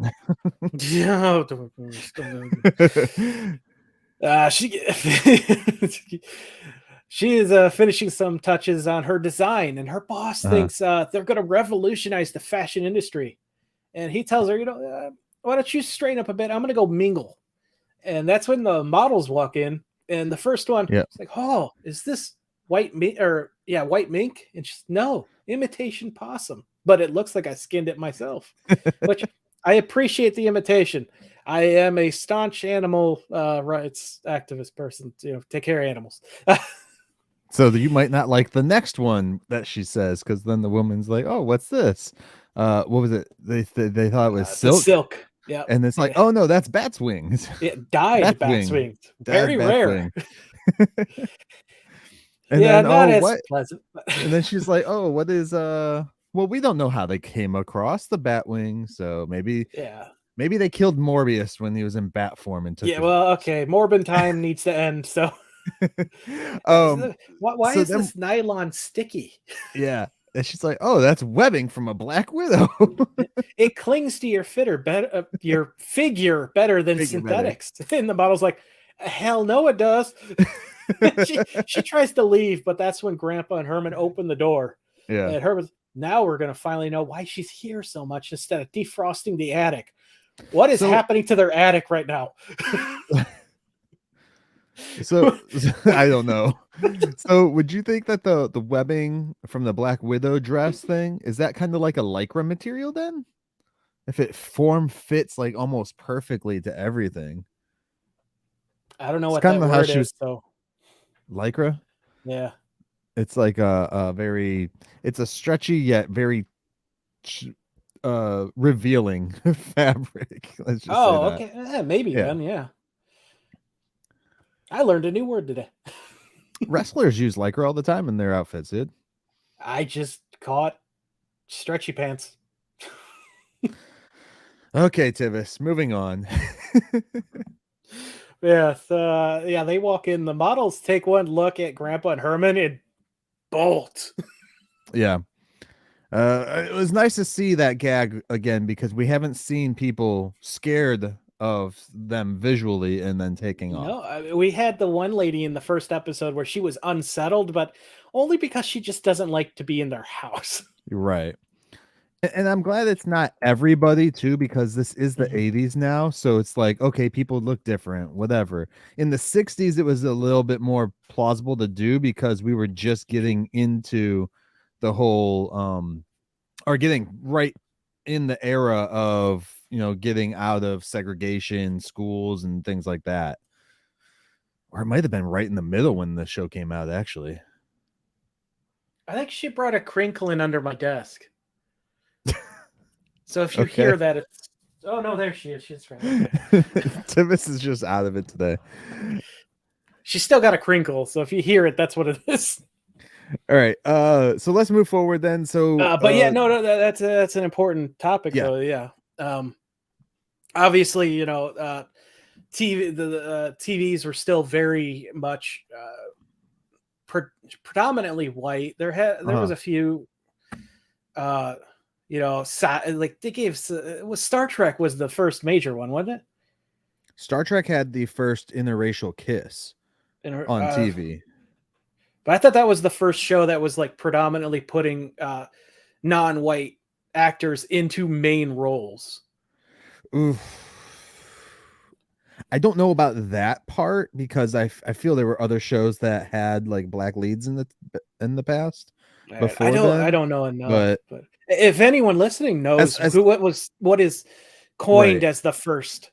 She she is finishing some touches on her design, and her boss Uh-huh. thinks they're going to revolutionize the fashion industry. And he tells her, why don't you straighten up a bit? I'm going to go mingle. And that's when the models walk in, and the first one Yeah. is like, "Oh, is this white mink?" Or yeah, white mink, and she's no, imitation possum, but it looks like I skinned it myself, which I appreciate the imitation. I am a staunch animal rights activist person. Take care of animals. So you might not like the next one that she says, because then the woman's like, "Oh, what's this? What was it? They thought it was The silk, silk, yeah, and it's like, yeah, oh no, that's bat's wings, it dyed bat's bat's wing, wings, dyed very bat's rare. wing." And Yeah, then not oh as what? pleasant. And then she's like, "Oh, what is Well, we don't know how they came across the bat wing, so Yeah. maybe they killed Morbius when he was in bat form and took Yeah, his well, wings." okay, Morbin time needs to end, so um, why so is then this nylon sticky? yeah, and she's like, "Oh, that's webbing from a Black Widow." It clings to your your figure better than Figure better. synthetics. And the model's like, hell no, it does. She tries to leave, but that's when Grandpa and Herman open the door. Yeah. And Herman's, now we're gonna finally know why she's here so much instead of defrosting the attic. What is So happening to their attic right now? so I don't know. So would you think that the webbing from the Black Widow dress thing, is that kind of like a lycra material then? If it form fits like almost perfectly to everything. I don't know It's what kind that of how word she is, was so lycra. yeah. It's like a very it's a stretchy yet very ch- revealing fabric. Let's just say Oh, that. okay. Maybe Yeah. then, yeah. I learned a new word today. Wrestlers use lycra all the time in their outfits, dude. I just caught stretchy pants. Okay, Tivis, moving on. Yes, yeah, they walk in. The models take one look at Grandpa and Herman and bolt. Yeah. It was nice to see that gag again because we haven't seen people scared of them visually and then taking off. No, we had the one lady in the first episode where she was unsettled, but only because she just doesn't like to be in their house. You're right. And I'm glad it's not everybody too, because this is the Mhm. 80s now. So it's like, okay, people look different, whatever. In the 60s, it was a little bit more plausible to do because we were just getting into the whole or getting right in the era of, getting out of segregation, schools and things like that. Or it might have been right in the middle when the show came out, actually. I think she brought a crinkle in under my desk. So if you Okay. hear that, it's oh no, there she is. She's right. Okay. Tivis is just out of it today. She's still got a crinkle, so if you hear it, that's what it is. All right. So let's move forward then. So But yeah, no, that's an important topic yeah. though. Yeah. Obviously, the TVs were still very much predominantly white. There was Uh-huh. a few, uh, like they gave was Star Trek was the first major one, wasn't it? Star Trek had the first interracial kiss And on TV. but I thought that was the first show that was like predominantly putting non-white actors into main roles. Oof. I don't know about that part because I feel there were other shows that had like black leads in the past Right. before I then, don't know enough, but but if anyone listening knows as what is coined right as the first,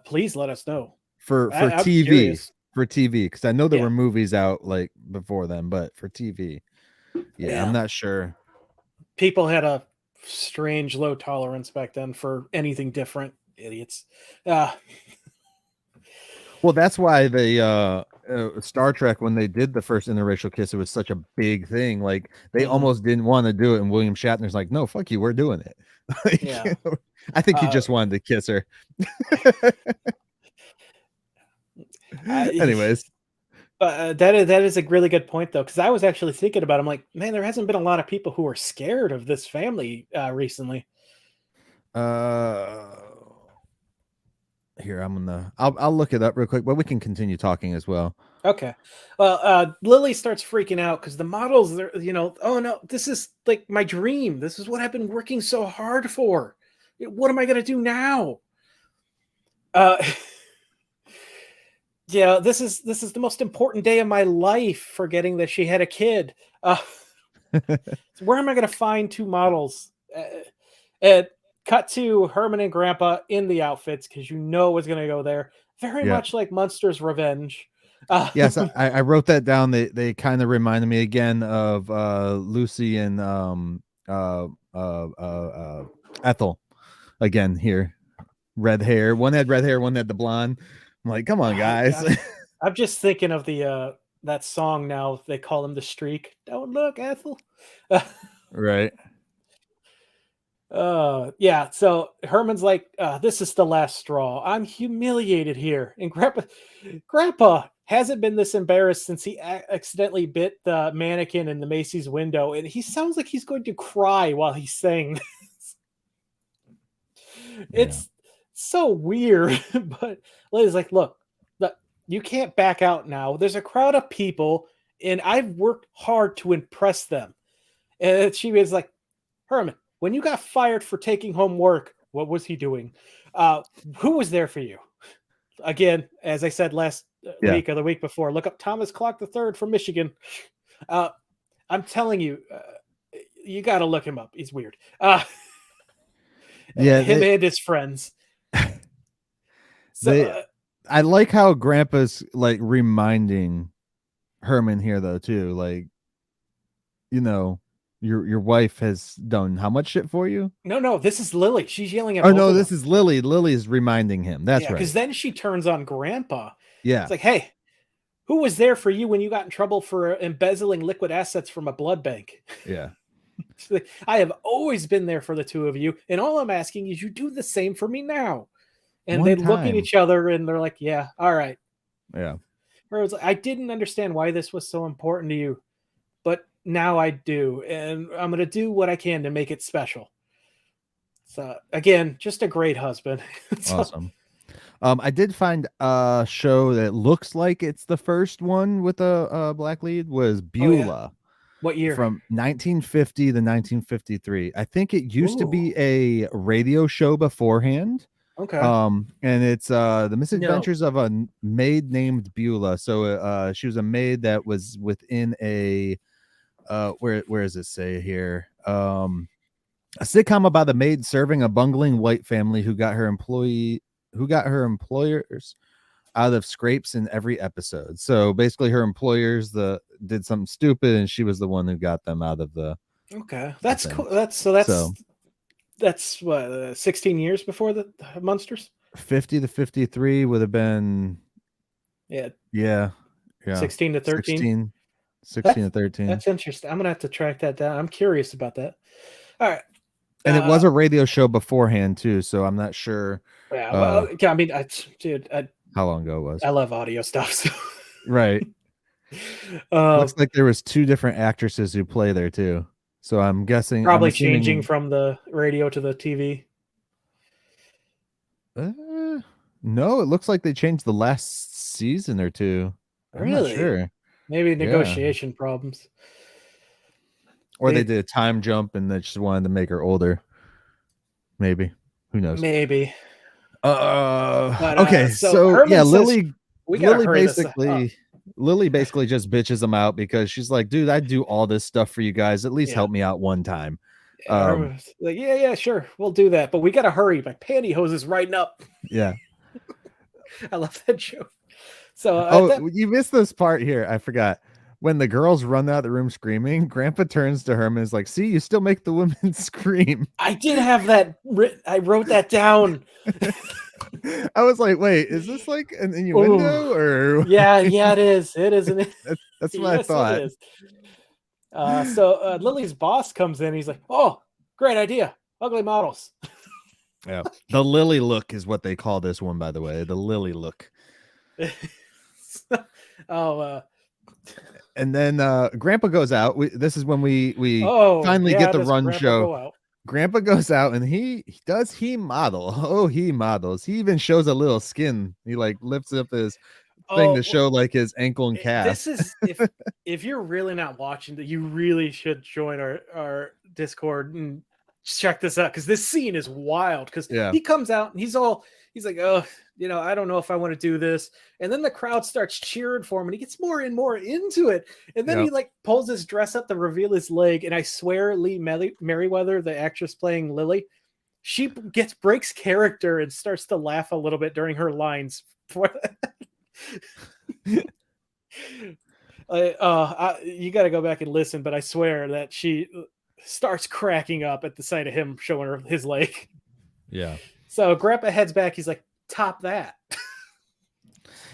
please let us know. for I'm TV curious. because I know there Yeah, were movies out like before then, but for TV, yeah, I'm yeah. not sure. People had a strange low tolerance back then for anything different. Idiots. Uh, Well, that's why they Star Trek, when they did the first interracial kiss, it was such a big thing. Like they mhm, almost didn't want to do it, and William Shatner's like, "No, fuck you, we're doing it." yeah. Like, I think he Uh, just wanted to kiss her. I, Anyways, but that is a really good point though, because I was actually thinking about. I'm like, man, there hasn't been a lot of people who are scared of this family recently. uh, Here, I'll look it up real quick, but we can continue talking as well. Okay. Well, Lily starts freaking out because the models, they're, oh no, this is like my dream. This is what I've been working so hard for. What am I going to do now? Uh, yeah, this is the most important day of my life, forgetting that she had a kid. So where am I going to find two models? And cut to Herman and Grandpa in the outfits because it's going to go there. Very Yeah. much like Munster's Revenge. Yes, I wrote that down. They kind of reminded me again of Lucy and Ethel again here. Red hair. One had red hair, one had the blonde. I'm like, come on, guys. I'm just thinking of the that song now. They call him the Streak. Don't look, Ethel. Right. Yeah. So Herman's like, this is the last straw. I'm humiliated here. And Grandpa hasn't been this embarrassed since he accidentally bit the mannequin in the Macy's window, and he sounds like he's going to cry while he's saying it's so weird. But Lily's like, look, you can't back out now. There's a crowd of people, and I've worked hard to impress them. And she was like, Herman, when you got fired for taking home work, what was he doing? Who was there for you? Again, as I said last week or the week before, look up Thomas Clark III from Michigan. I'm telling you, you got to look him up. He's weird. Him and his friends. So I like how Grandpa's like reminding Herman here though too, like, your wife has done how much shit for you? No, this is Lily. She's yelling at. Oh no, this is Lily. Lily's reminding him. That's right. Because then she turns on Grandpa. Yeah, it's like, hey, who was there for you when you got in trouble for embezzling liquid assets from a blood bank? Yeah. I have always been there for the two of you, and all I'm asking is you do the same for me now. And they look at each other and they're like, yeah, all right. Yeah. Whereas I didn't understand why this was so important to you, but now I do, and I'm going to do what I can to make it special. So again, just a great husband. Awesome. I did find a show that looks like it's the first one with a black lead was Beulah. Oh, yeah? What year? From 1950 to 1953. I think it used to be a radio show beforehand. Okay. And it's the misadventures of a maid named Beulah. So she was a maid that was within a where does it say here? A sitcom about a maid serving a bungling white family who got her employers out of scrapes in every episode. So basically her employers did something stupid and she was the one who got them out of the That's cool. That's what 16 years before the Munsters. 50 to 53 would have been 16 to 13. 16 to 13. That's interesting. I'm gonna have to track that down. I'm curious about that. All right. And it was a radio show beforehand too, so I'm not sure. Yeah, well, I mean, dude, how long ago it was? I love audio stuff. So. Right. Looks like there was two different actresses who play there too. So I'm guessing probably changing from the radio to the TV. No, it looks like they changed the last season or two. I'm not sure. Maybe negotiation problems. Or they did a time jump and they just wanted to make her older. Maybe. Who knows? Maybe. Okay. So yeah, Lily basically just bitches them out because she's like, dude, I do all this stuff for you guys. At least help me out one time. Like, yeah, sure. We'll do that. But we got to hurry. My pantyhose is riding up. Yeah. I love that joke. So you missed this part here. I forgot. When the girls run out of the room screaming, Grandpa turns to Herman and is like, see, you still make the women scream. I did have that written. I wrote that down. I was like, wait, is this like an innuendo? Or yeah, it is. It is. That's what I thought. It is. So Lily's boss comes in. He's like, oh, great idea. Ugly models. Yeah. The Lily look is what they call this one, by the way. The Lily look. And then Grandpa goes out. This is when we finally get the run show. Grandpa goes out and he model. Oh, he models. He even shows a little skin. He like lifts up his thing to Oh, show like his ankle and calf. this is if you're really not watching that, you really should join our Discord and check this out, because this scene is wild. Because Yeah. he comes out and he's like, oh, I don't know if I want to do this, and then the crowd starts cheering for him, and he gets more and more into it, and then he Yep. like pulls his dress up to reveal his leg, and I swear Lee Merriweather, the actress playing Lily, she breaks character and starts to laugh a little bit during her lines for you got to go back and listen, but I swear that she starts cracking up at the sight of him showing her his leg. Yeah. So Grandpa heads back. He's like, top that.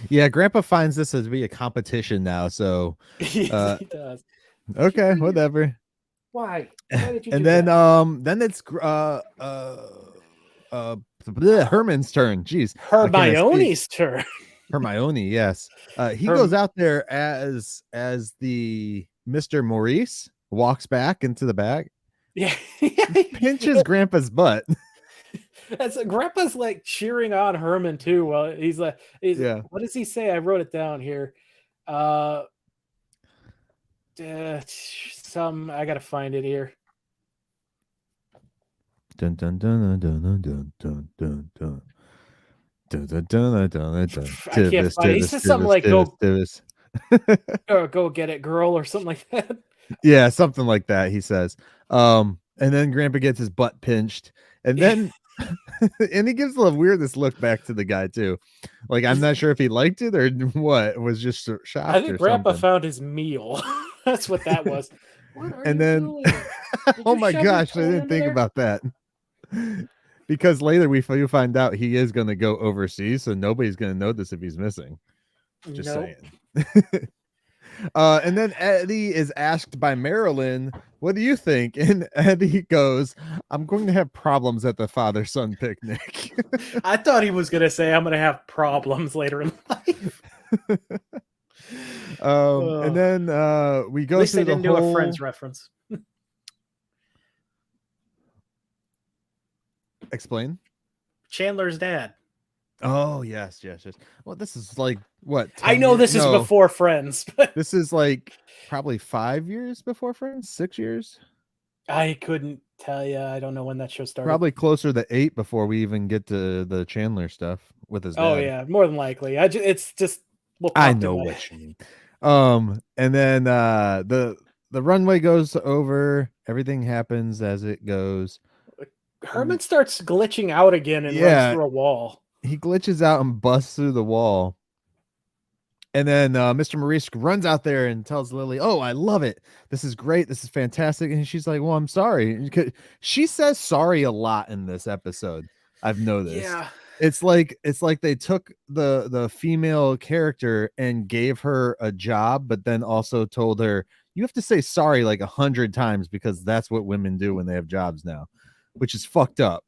Yeah, Grandpa finds this to be a competition now, so Yes, he does. okay, whatever. Why did you And do then that? then it's Herman's turn. Jeez. Why can't I speak? Hermione's turn. Hermione, yes. He Herm- goes out there as the Mr. Maurice walks back into the back, Yeah. pinches Grandpa's butt. That's Grandpa's like cheering on Herman too. Well, Yeah. what does he say? I wrote it down here. Some I gotta find it here. Dun dun dun dun dun dun dun dun dun. Dun, dun, dun, dun, dun, dun. I can't Tivis, find it. He Tivis, says something like Tivis. go get it, girl, or something like that. Yeah, something like that, he says. And then Grandpa gets his butt pinched, and then and he gives a weirdest look back to the guy too. Like, I'm not sure if he liked it or what, was just shocked I think or Grandpa something. found his meal. That's what that was. What are And you then doing? oh my gosh, I didn't think about that. Because later we find out he is going to go overseas, so nobody's going to notice if he's missing. Just saying. And then Eddie is asked by Marilyn, what do you think? And Eddie goes, I'm going to have problems at the father-son picnic. I thought he was going to say, I'm going to have problems later in life. And then we go through the do a Friends reference. Explain. Chandler's dad. Oh, yes. Well, this is like, what? I know this is before Friends. But this is like probably 5 years before Friends, 6 years. I couldn't tell you. I don't know when that show started. Probably closer to 8 before we even get to the Chandler stuff with his dad. Oh, yeah, more than likely. It's just... I know what you mean. And then the runway goes over. Everything happens as it goes. Herman starts glitching out again and runs through a wall. He glitches out and busts through the wall. And then Mr. Maurice runs out there and tells Lily, oh, I love it. This is great. This is fantastic. And she's like, well, I'm sorry. She says sorry a lot in this episode. I've noticed. Yeah. It's like they took the female character and gave her a job, but then also told her, you have to say sorry like 100 times because that's what women do when they have jobs now, which is fucked up.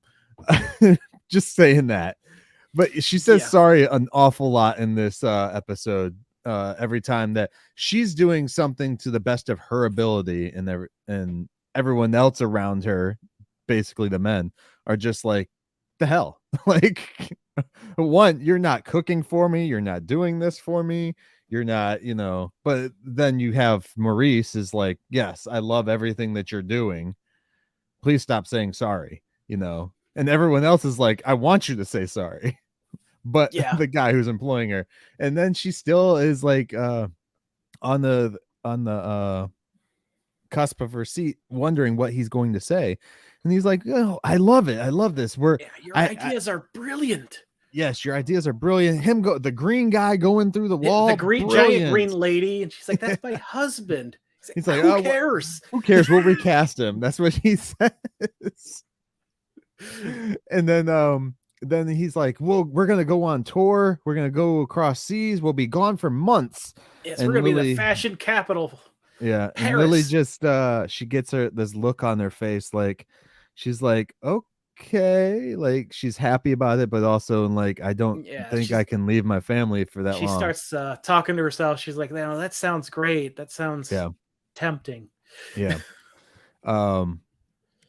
Just saying that. But she says sorry an awful lot in this episode. Every time that she's doing something to the best of her ability, and everyone else around her, basically the men, are just like, the hell? Like, one, you're not cooking for me, you're not doing this for me, you're not, but then you have Maurice is like, yes, I love everything that you're doing, please stop saying sorry, and everyone else is like, I want you to say sorry. But the guy who's employing her, and then she still is like on the cusp of her seat, wondering what he's going to say, and he's like, oh, I love it, I love this, your ideas are brilliant. Yes, your ideas are brilliant. The green guy going through the wall, the giant green lady, and she's like, that's my husband. He's like, who cares? Who cares? We'll recast him. That's what he says. And then he's like, well, we're gonna go on tour, we're gonna go across seas, we'll be gone for months. Yes, and we're gonna be the fashion capital. Yeah. Paris. And Lily just she gets this look on her face, like she's like, okay, like she's happy about it, but also like, I don't think I can leave my family for that long. She starts talking to herself. She's like, no, that sounds great, that sounds tempting. Yeah.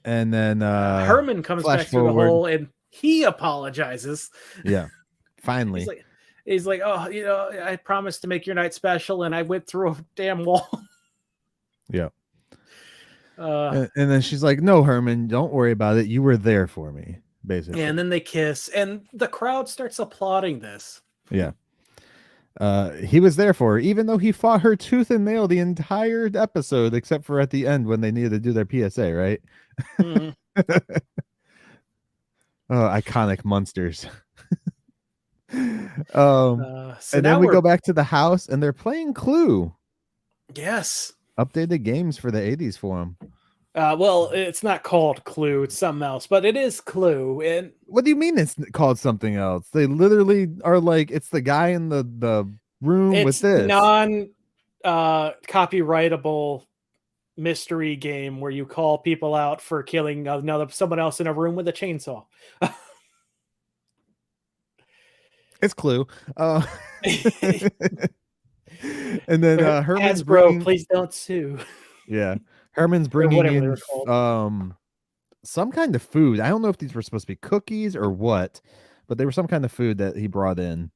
And then Herman comes flash back through the forward. hole and he apologizes. Yeah. Finally. He's like, oh, I promised to make your night special, and I went through a damn wall. Yeah. And then she's like, "No, Herman, don't worry about it. You were there for me." Basically. And then they kiss, and the crowd starts applauding this. Yeah. He was there for her, even though he fought her tooth and nail the entire episode, except for at the end when they needed to do their PSA, right? Mm-hmm. Iconic Munsters. So and then we go back to the house and they're playing Clue. Yes. Updated games for the 80s for them. Well, it's not called Clue, it's something else, but it is Clue. And what do you mean it's called something else? They literally are like, it's the guy in the room with this copyrightable mystery game where you call people out for killing someone else in a room with a chainsaw. It's Clue. And then Herman's Hasbro, please don't sue. Yeah, Herman's bringing in some kind of food. I don't know if these were supposed to be cookies or what, but they were some kind of food that he brought in.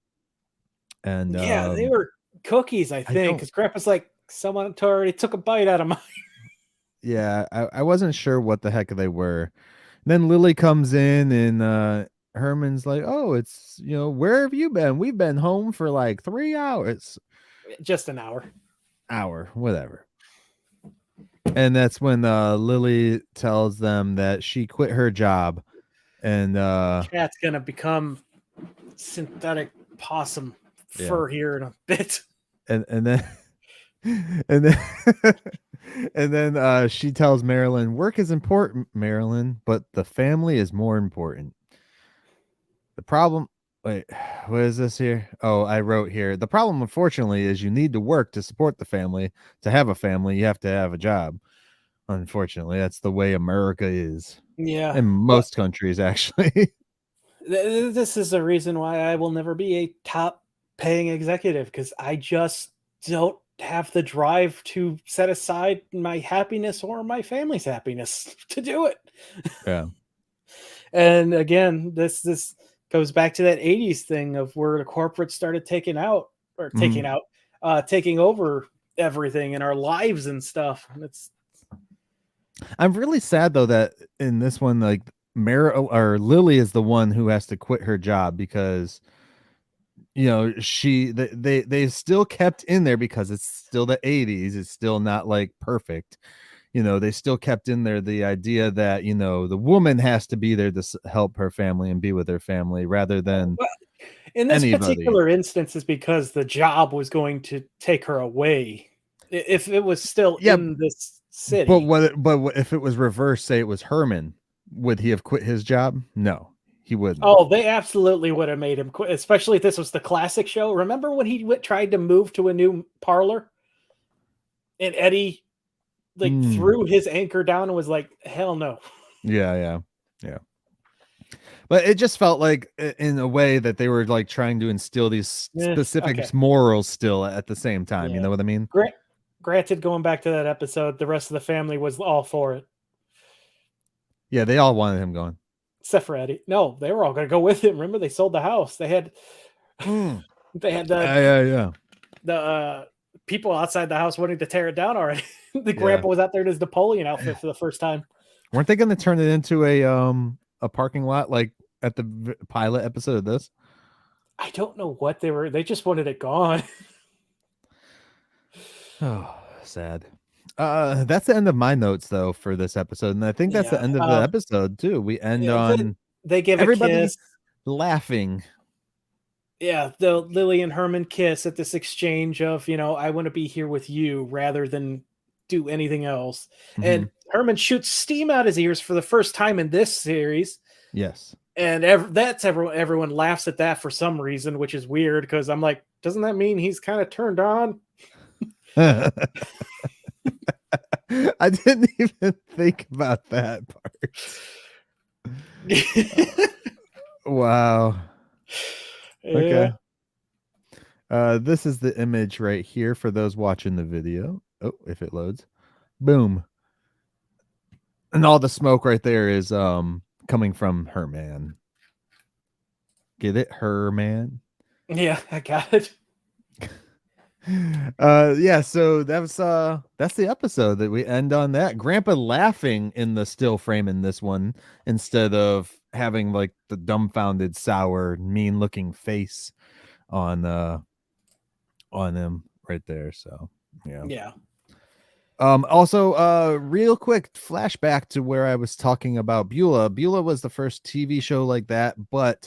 And yeah, they were cookies, I think, because Grandpa's like, someone already took a bite out of mine. Yeah, I wasn't sure what the heck they were. And then Lily comes in and Herman's like, "Oh, it's, where have you been? We've been home for like 3 hours." Just an hour. Whatever. And that's when Lily tells them that she quit her job and Cat's gonna become synthetic possum fur here in a bit. And then and then and then she tells Marilyn, "Work is important, Marilyn, but the family is more important." The problem, wait, what is this here? Oh, I wrote here. The problem, unfortunately, is you need to work to support the family. To have a family, you have to have a job. Unfortunately, that's the way America is. Yeah. In most countries, actually. This is the reason why I will never be a top paying executive, because I just don't have the drive to set aside my happiness or my family's happiness to do it. Yeah. And again, this goes back to that 80s thing of where the corporate started taking over everything in our lives and stuff. I'm really sad though that in this one, like Lily is the one who has to quit her job because they still kept in there because it's still the 80s. It's still not like perfect. They still kept in there the idea that, the woman has to be there to help her family and be with her family rather than in this particular instance is because the job was going to take her away if it was still in this city. But if it was reversed, say it was Herman, would he have quit his job? No, he wouldn't. Oh, they absolutely would have made him quit, especially if this was the classic show. Remember when he tried to move to a new parlor and Eddie threw his anchor down and was like, hell no. Yeah. But it just felt like in a way that they were like trying to instill these specific morals still at the same time. Yeah. You know what I mean? Granted, going back to that episode, the rest of the family was all for it. Yeah, they all wanted him going. Except for Eddie. No, they were all going to go with him. Remember, they sold the house. They had the people outside the house wanting to tear it down already. Grandpa was out there in his Napoleon outfit for the first time. Weren't they going to turn it into a parking lot like at the pilot episode of this? I don't know what they were. They just wanted it gone. Oh, sad. That's the end of my notes though for this episode, and I think that's the end of the episode too. We end on they give everybody a kiss. Laughing. Yeah, the Lily and Herman kiss at this exchange of, I want to be here with you rather than do anything else. Mm-hmm. And Herman shoots steam out his ears for the first time in this series. Yes. And everyone laughs at that for some reason, which is weird because I'm like, doesn't that mean he's kind of turned on? I didn't even think about that part. Wow. Yeah. Okay. This is the image right here for those watching the video. Oh, if it loads. Boom. And all the smoke right there is coming from Herman. Get it, Herman? Yeah, I got it. Yeah, so that's the episode that we end on that. Grandpa laughing in the still frame in this one instead of having like the dumbfounded, sour, mean looking face on him right there. So yeah. Yeah. Also, real quick flashback to where I was talking about Beulah. Beulah was the first TV show like that, but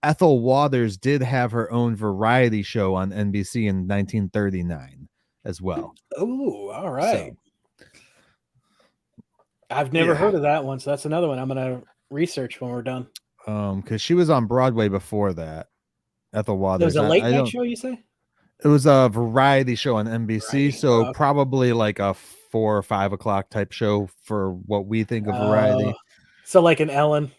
Ethel Waters did have her own variety show on NBC in 1939 as well. Oh, all right. So, I've never yeah. heard of that one, so that's another one I'm gonna research when we're done. Because she was on Broadway before that. Ethel It was Waters. a late I night don't. show, you say? It was a variety show on NBC, Variety. so probably like a 4 or 5 o'clock type show for what we think of variety. So like an Ellen.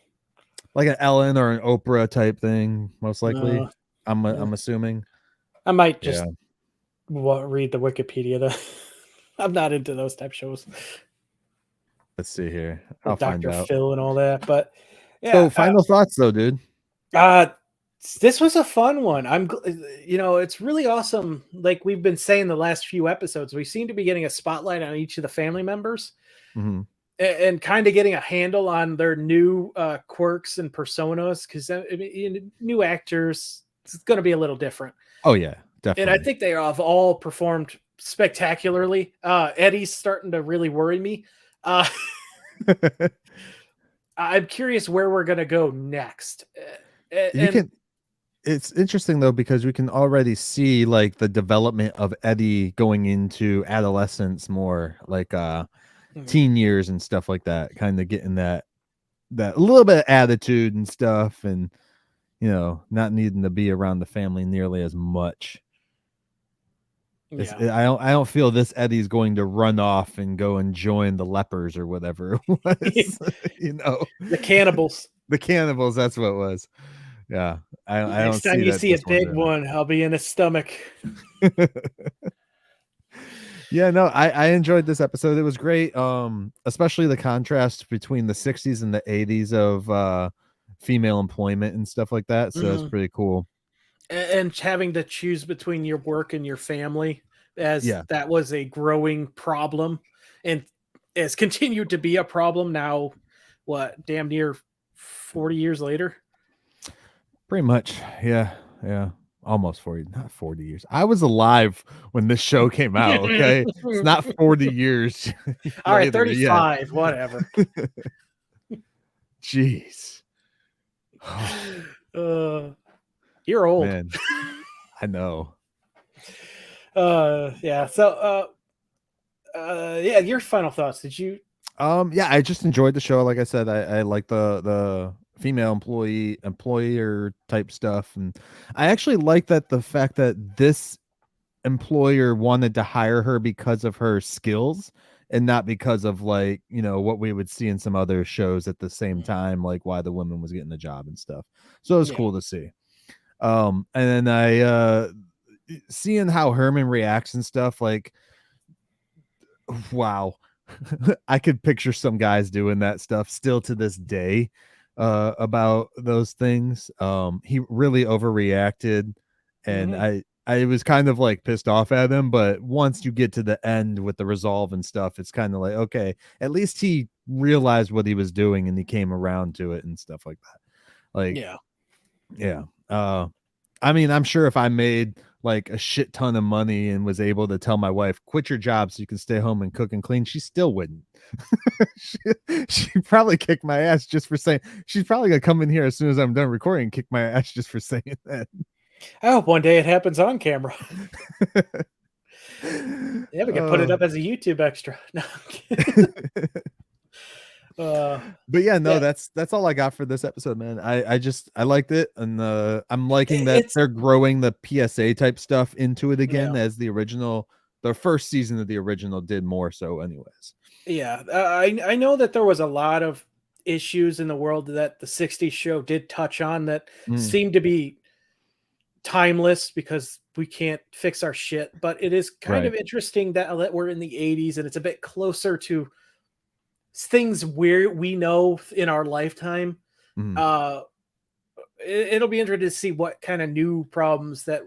Like an Ellen or an Oprah type thing, most likely. Uh, I'm assuming. I might Yeah. just read the Wikipedia. I'm not into those type shows, Let's see here. I'll with find Dr. out. Phil and all that. But yeah, So, final thoughts though, dude. this was a fun one. It's really awesome. Like we've been saying the last few episodes, we seem to be getting a spotlight on each of the family members. Mm-hmm. And kind of getting a handle on their new quirks and personas, because new actors, it's going to be a little different. Oh yeah, And I definitely. think they have all performed spectacularly. Eddie's starting to really worry me. I'm curious where we're going to go next. You And can. It's interesting though because we can already see like the development of Eddie going into adolescence more, like teen years and stuff like that. Kind of getting that a little bit of attitude and stuff, and not needing to be around the family nearly as much. yeah, I don't feel this Eddie's going to run off and go and join the lepers or whatever it was. the cannibals. The cannibals. That's what it was. Yeah, I don't Next time see you that see a this one big doing one, I'll be in his stomach. that. Yeah, no, I enjoyed this episode. It was great. Especially the contrast between the 60s and the 80s of female employment and stuff like that. So that's Mhm. pretty cool. And having to choose between your work and your family, as Yeah, that was a growing problem and has continued to be a problem now, what, damn near 40 years later. pretty much. Yeah. Almost 40, not 40 years. I was alive when this show came out, okay? It's not 40 years All right, later yet. 35, whatever. Jeez. uh, you're old. Man, I know. Yeah, so yeah, your final thoughts. Did you? Yeah, I just enjoyed the show. Like I said, I like the female employer type stuff, and I actually like that the fact that this employer wanted to hire her because of her skills and not because of like what we would see in some other shows at the same time, like why the woman was getting the job and stuff. So it was Yeah. cool to see. And then I seeing how Herman reacts and stuff, like wow. I could picture some guys doing that stuff still to this day about those things. He really overreacted, and Hmm. I was kind of like pissed off at him, but once you get to the end with the resolve and stuff, it's kind of like, okay, at least he realized what he was doing and he came around to it and stuff like that. Like, Yeah. yeah. I mean, I'm sure if I made like a shit ton of money and was able to tell my wife, quit your job so you can stay home and cook and clean, she still wouldn't. she, she'd probably kick my ass just for saying, she's probably gonna come in here as soon as I'm done recording and kick my ass just for saying that. I hope one day it happens on camera. Yeah, we can put it up as a YouTube extra. No, I'm kidding. But yeah, no, Yeah, that's all I got for this episode, man. I liked it, and I'm liking that it's they're growing the PSA type stuff into it again, yeah, as the first season of the original did more so anyways. yeah. I know that there was a lot of issues in the world that the '60s show did touch on that Mm, seem to be timeless because we can't fix our shit. But it is kind right. of interesting that we're in the '80s and it's a bit closer to things we know in our lifetime. Mhm. It'll be interesting to see what kind of new problems that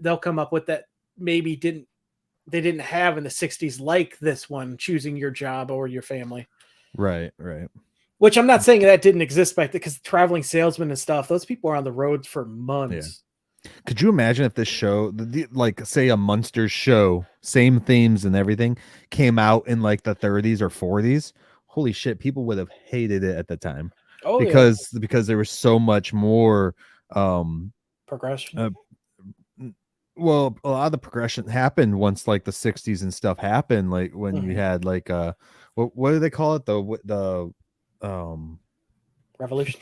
they'll come up with that maybe they didn't have in the 60s, like this one, choosing your job or your family. Right, right. Which I'm not saying that didn't exist back then, because traveling salesmen and stuff, those people are on the road for months. Could you imagine if this show, like say a Munsters show, same themes and everything, came out in like the 30s or 40s? Holy shit, people would have hated it at the time Oh yeah, because there was so much more progression. uh, well, a lot of the progression happened once like the 60s and stuff happened, like when you had like what do they call it, the Revolution.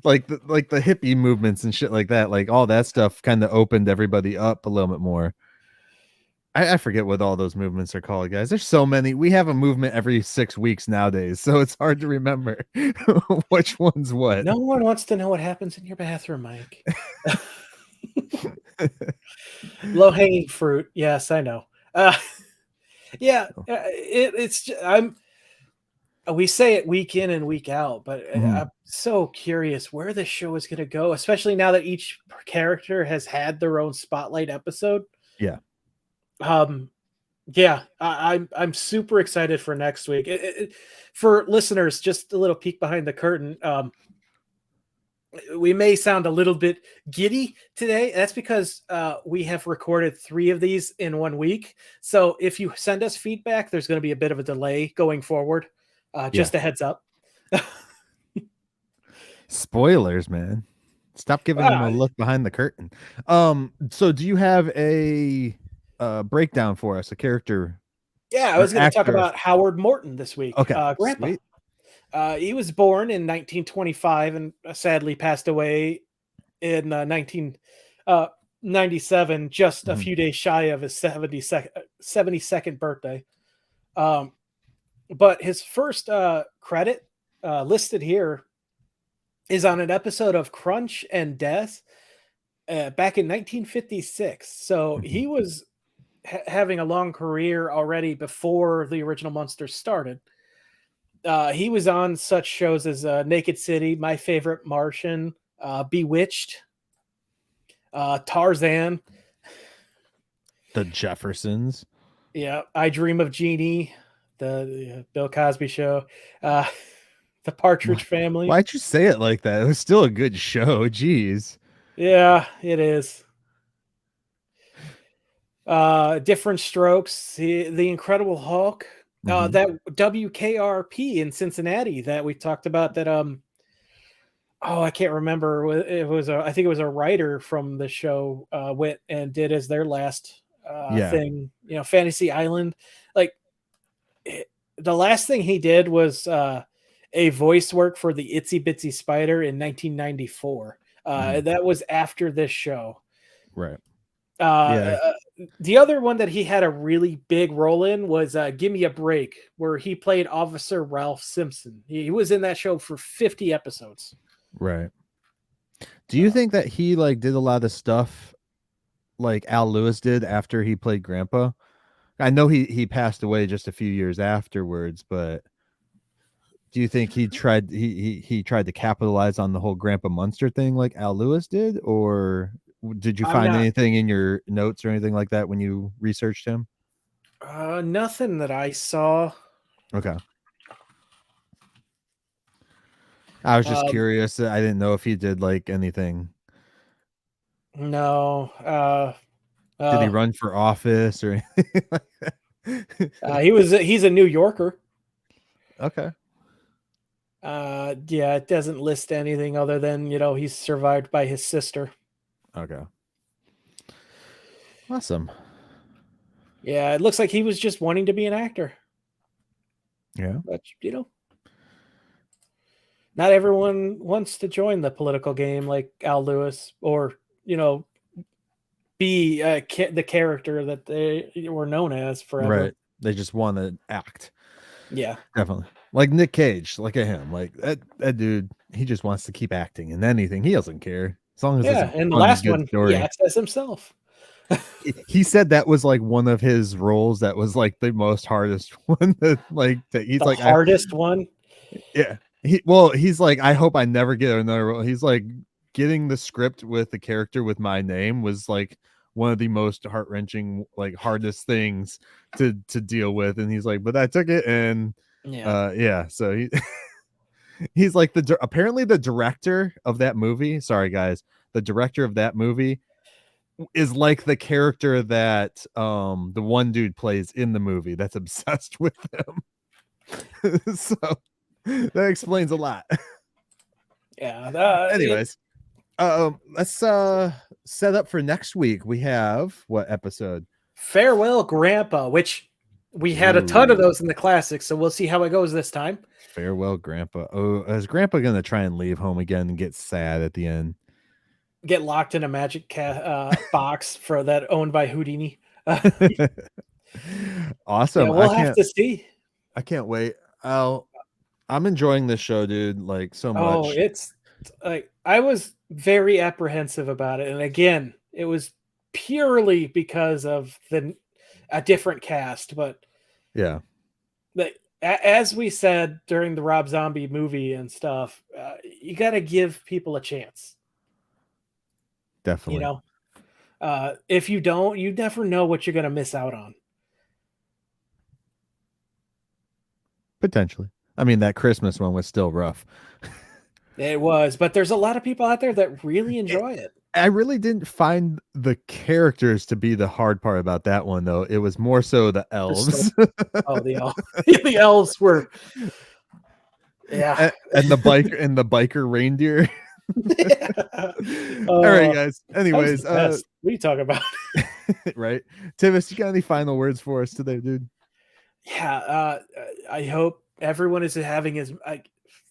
like the hippie movements and shit like that, like all that stuff kind of opened everybody up a little bit more. I forget what all those movements are called, guys. There's so many. We have a movement every 6 weeks nowadays, so it's hard to remember which one's what. No one wants to know what happens in your bathroom, Mike. Low hanging fruit. Yes, I know. Yeah, we say it week in and week out, but I'm so curious where this show is going to go, especially now that each character has had their own spotlight episode. Yeah. Yeah, I'm super excited for next week. For listeners, just a little peek behind the curtain. We may sound a little bit giddy today. That's because we have recorded 3 of these in 1 week. So if you send us feedback, there's going to be a bit of a delay going forward. Just a heads up. Spoilers, man. Stop giving them a look behind the curtain. So do you have a breakdown for us, a character? Yeah, I was going to talk about Howard Morton this week. Okay, Grandpa. sweet. He was born in 1925 and sadly passed away in 1997, just a few days shy of his 72nd birthday. But his first credit listed here is on an episode of Crunch and Death back in 1956. So he was having a long career already before the original Munsters started. He was on such shows as Naked City, My Favorite Martian, Bewitched, Tarzan, The Jeffersons. Yeah, I Dream of Jeannie, the Bill Cosby Show, The Partridge Family. Why'd you say it like that? It was still a good show. Jeez. Yeah, it is. Different Strokes, the Incredible Hulk, that WKRP in Cincinnati that we talked about. That I can't remember. It was I think it was a writer from the show went and did as their last thing. You know, Fantasy Island. Like the last thing he did was a voice work for the Itsy Bitsy Spider in 1994. That was after this show. Right. The other one that he had a really big role in was Give Me a Break, where he played Officer Ralph Simpson. He was in that show for 50 episodes. Right. Do you think that he like did a lot of stuff like Al Lewis did after he played Grandpa? I know he passed away just a few years afterwards, but do you think he tried to capitalize on the whole Grandpa Munster thing like Al Lewis did, or did you find anything in your notes or anything like that when you researched him? Nothing that I saw. Okay. I was just curious. I didn't know if he did like anything. No. Did he run for office or anything like that? He's a New Yorker. Okay. Yeah, it doesn't list anything other than, he's survived by his sister. Okay. Awesome. Yeah, it looks like he was just wanting to be an actor. Yeah. But, not everyone wants to join the political game like Al Lewis or, be the character that they were known as forever. Right. They just want to act. Yeah. Definitely. Like Nick Cage, look at him. Like that dude, he just wants to keep acting in anything. He doesn't care. As long as it's and the last one, story. He acts as himself. He said that was like one of his roles that was like the most hardest one. He's The like, hardest one. yeah. He's like, I hope I never get another role. He's like, getting the script with the character with my name was like one of the most heart-wrenching, like hardest things to deal with. And he's like, but I took it, and yeah. So he's like apparently the director of that movie. Sorry guys, the director of that movie is like the character that the one dude plays in the movie that's obsessed with him. So that explains a lot. Yeah. Anyways, let's set up for next week. We have what episode? Farewell Grandpa, which we had a ton of those in the classics, so we'll see how it goes this time. Farewell Grandpa. Oh, is Grandpa gonna try and leave home again and get sad at the end? Get locked in a magic box for that owned by Houdini. Awesome. Yeah, we'll have to see. I can't wait. I'm enjoying this show, dude, like so much. Oh, it's like I was very apprehensive about it, and again, it was purely because of a different cast. But yeah, as we said during the Rob Zombie movie and stuff, you got to give people a chance. Definitely. You know, if you don't, you never know what you're going to miss out on. Potentially. I mean, that Christmas one was still rough. It was, but there's a lot of people out there that really enjoy it. I really didn't find the characters to be the hard part about that one, though. It was more so the elves. The elves. The elves were, yeah, and the biker reindeer. All right, guys. Anyways, what are you talking about? Right, Tivis, you got any final words for us today, dude? Yeah, I hope everyone is having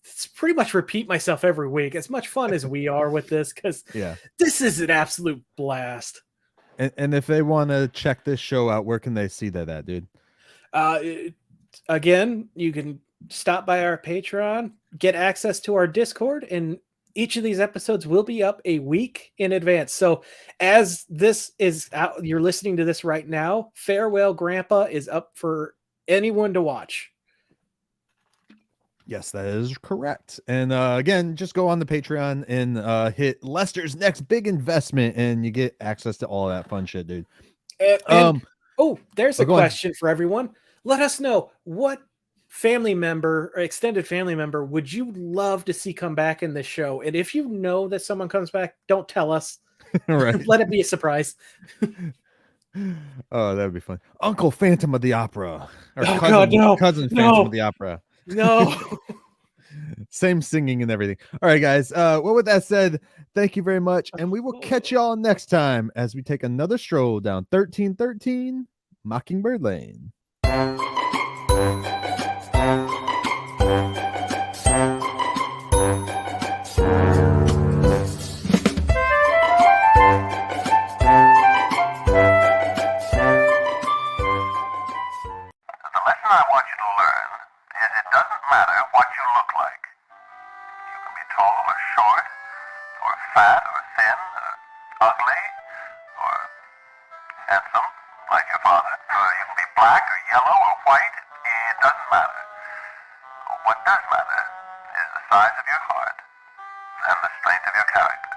it's pretty much repeat myself every week, as much fun as we are with this, because this is an absolute blast. And if they want to check this show out, where can they see that at, dude? Again, you can stop by our Patreon, get access to our Discord, and each of these episodes will be up a week in advance. So as this is out, you're listening to this right now, Farewell Grandpa is up for anyone to watch. Yes, that is correct. And again, just go on the Patreon and hit Lester's next big investment, and you get access to all that fun shit, dude. There's a question for everyone. Let us know, what family member or extended family member would you love to see come back in this show? And if you know that someone comes back, don't tell us. Right. Let it be a surprise. Oh, that would be fun. Uncle Phantom of the Opera. Or cousin Phantom of the Opera. No. Same singing and everything. All right, guys. Well, with that said, thank you very much. And we will catch y'all next time as we take another stroll down 1313 Mockingbird Lane. I want you to learn is it doesn't matter what you look like. You can be tall or short, or fat or thin, or ugly, or handsome, like your father, or you can be black or yellow or white. It doesn't matter. What does matter is the size of your heart and the strength of your character.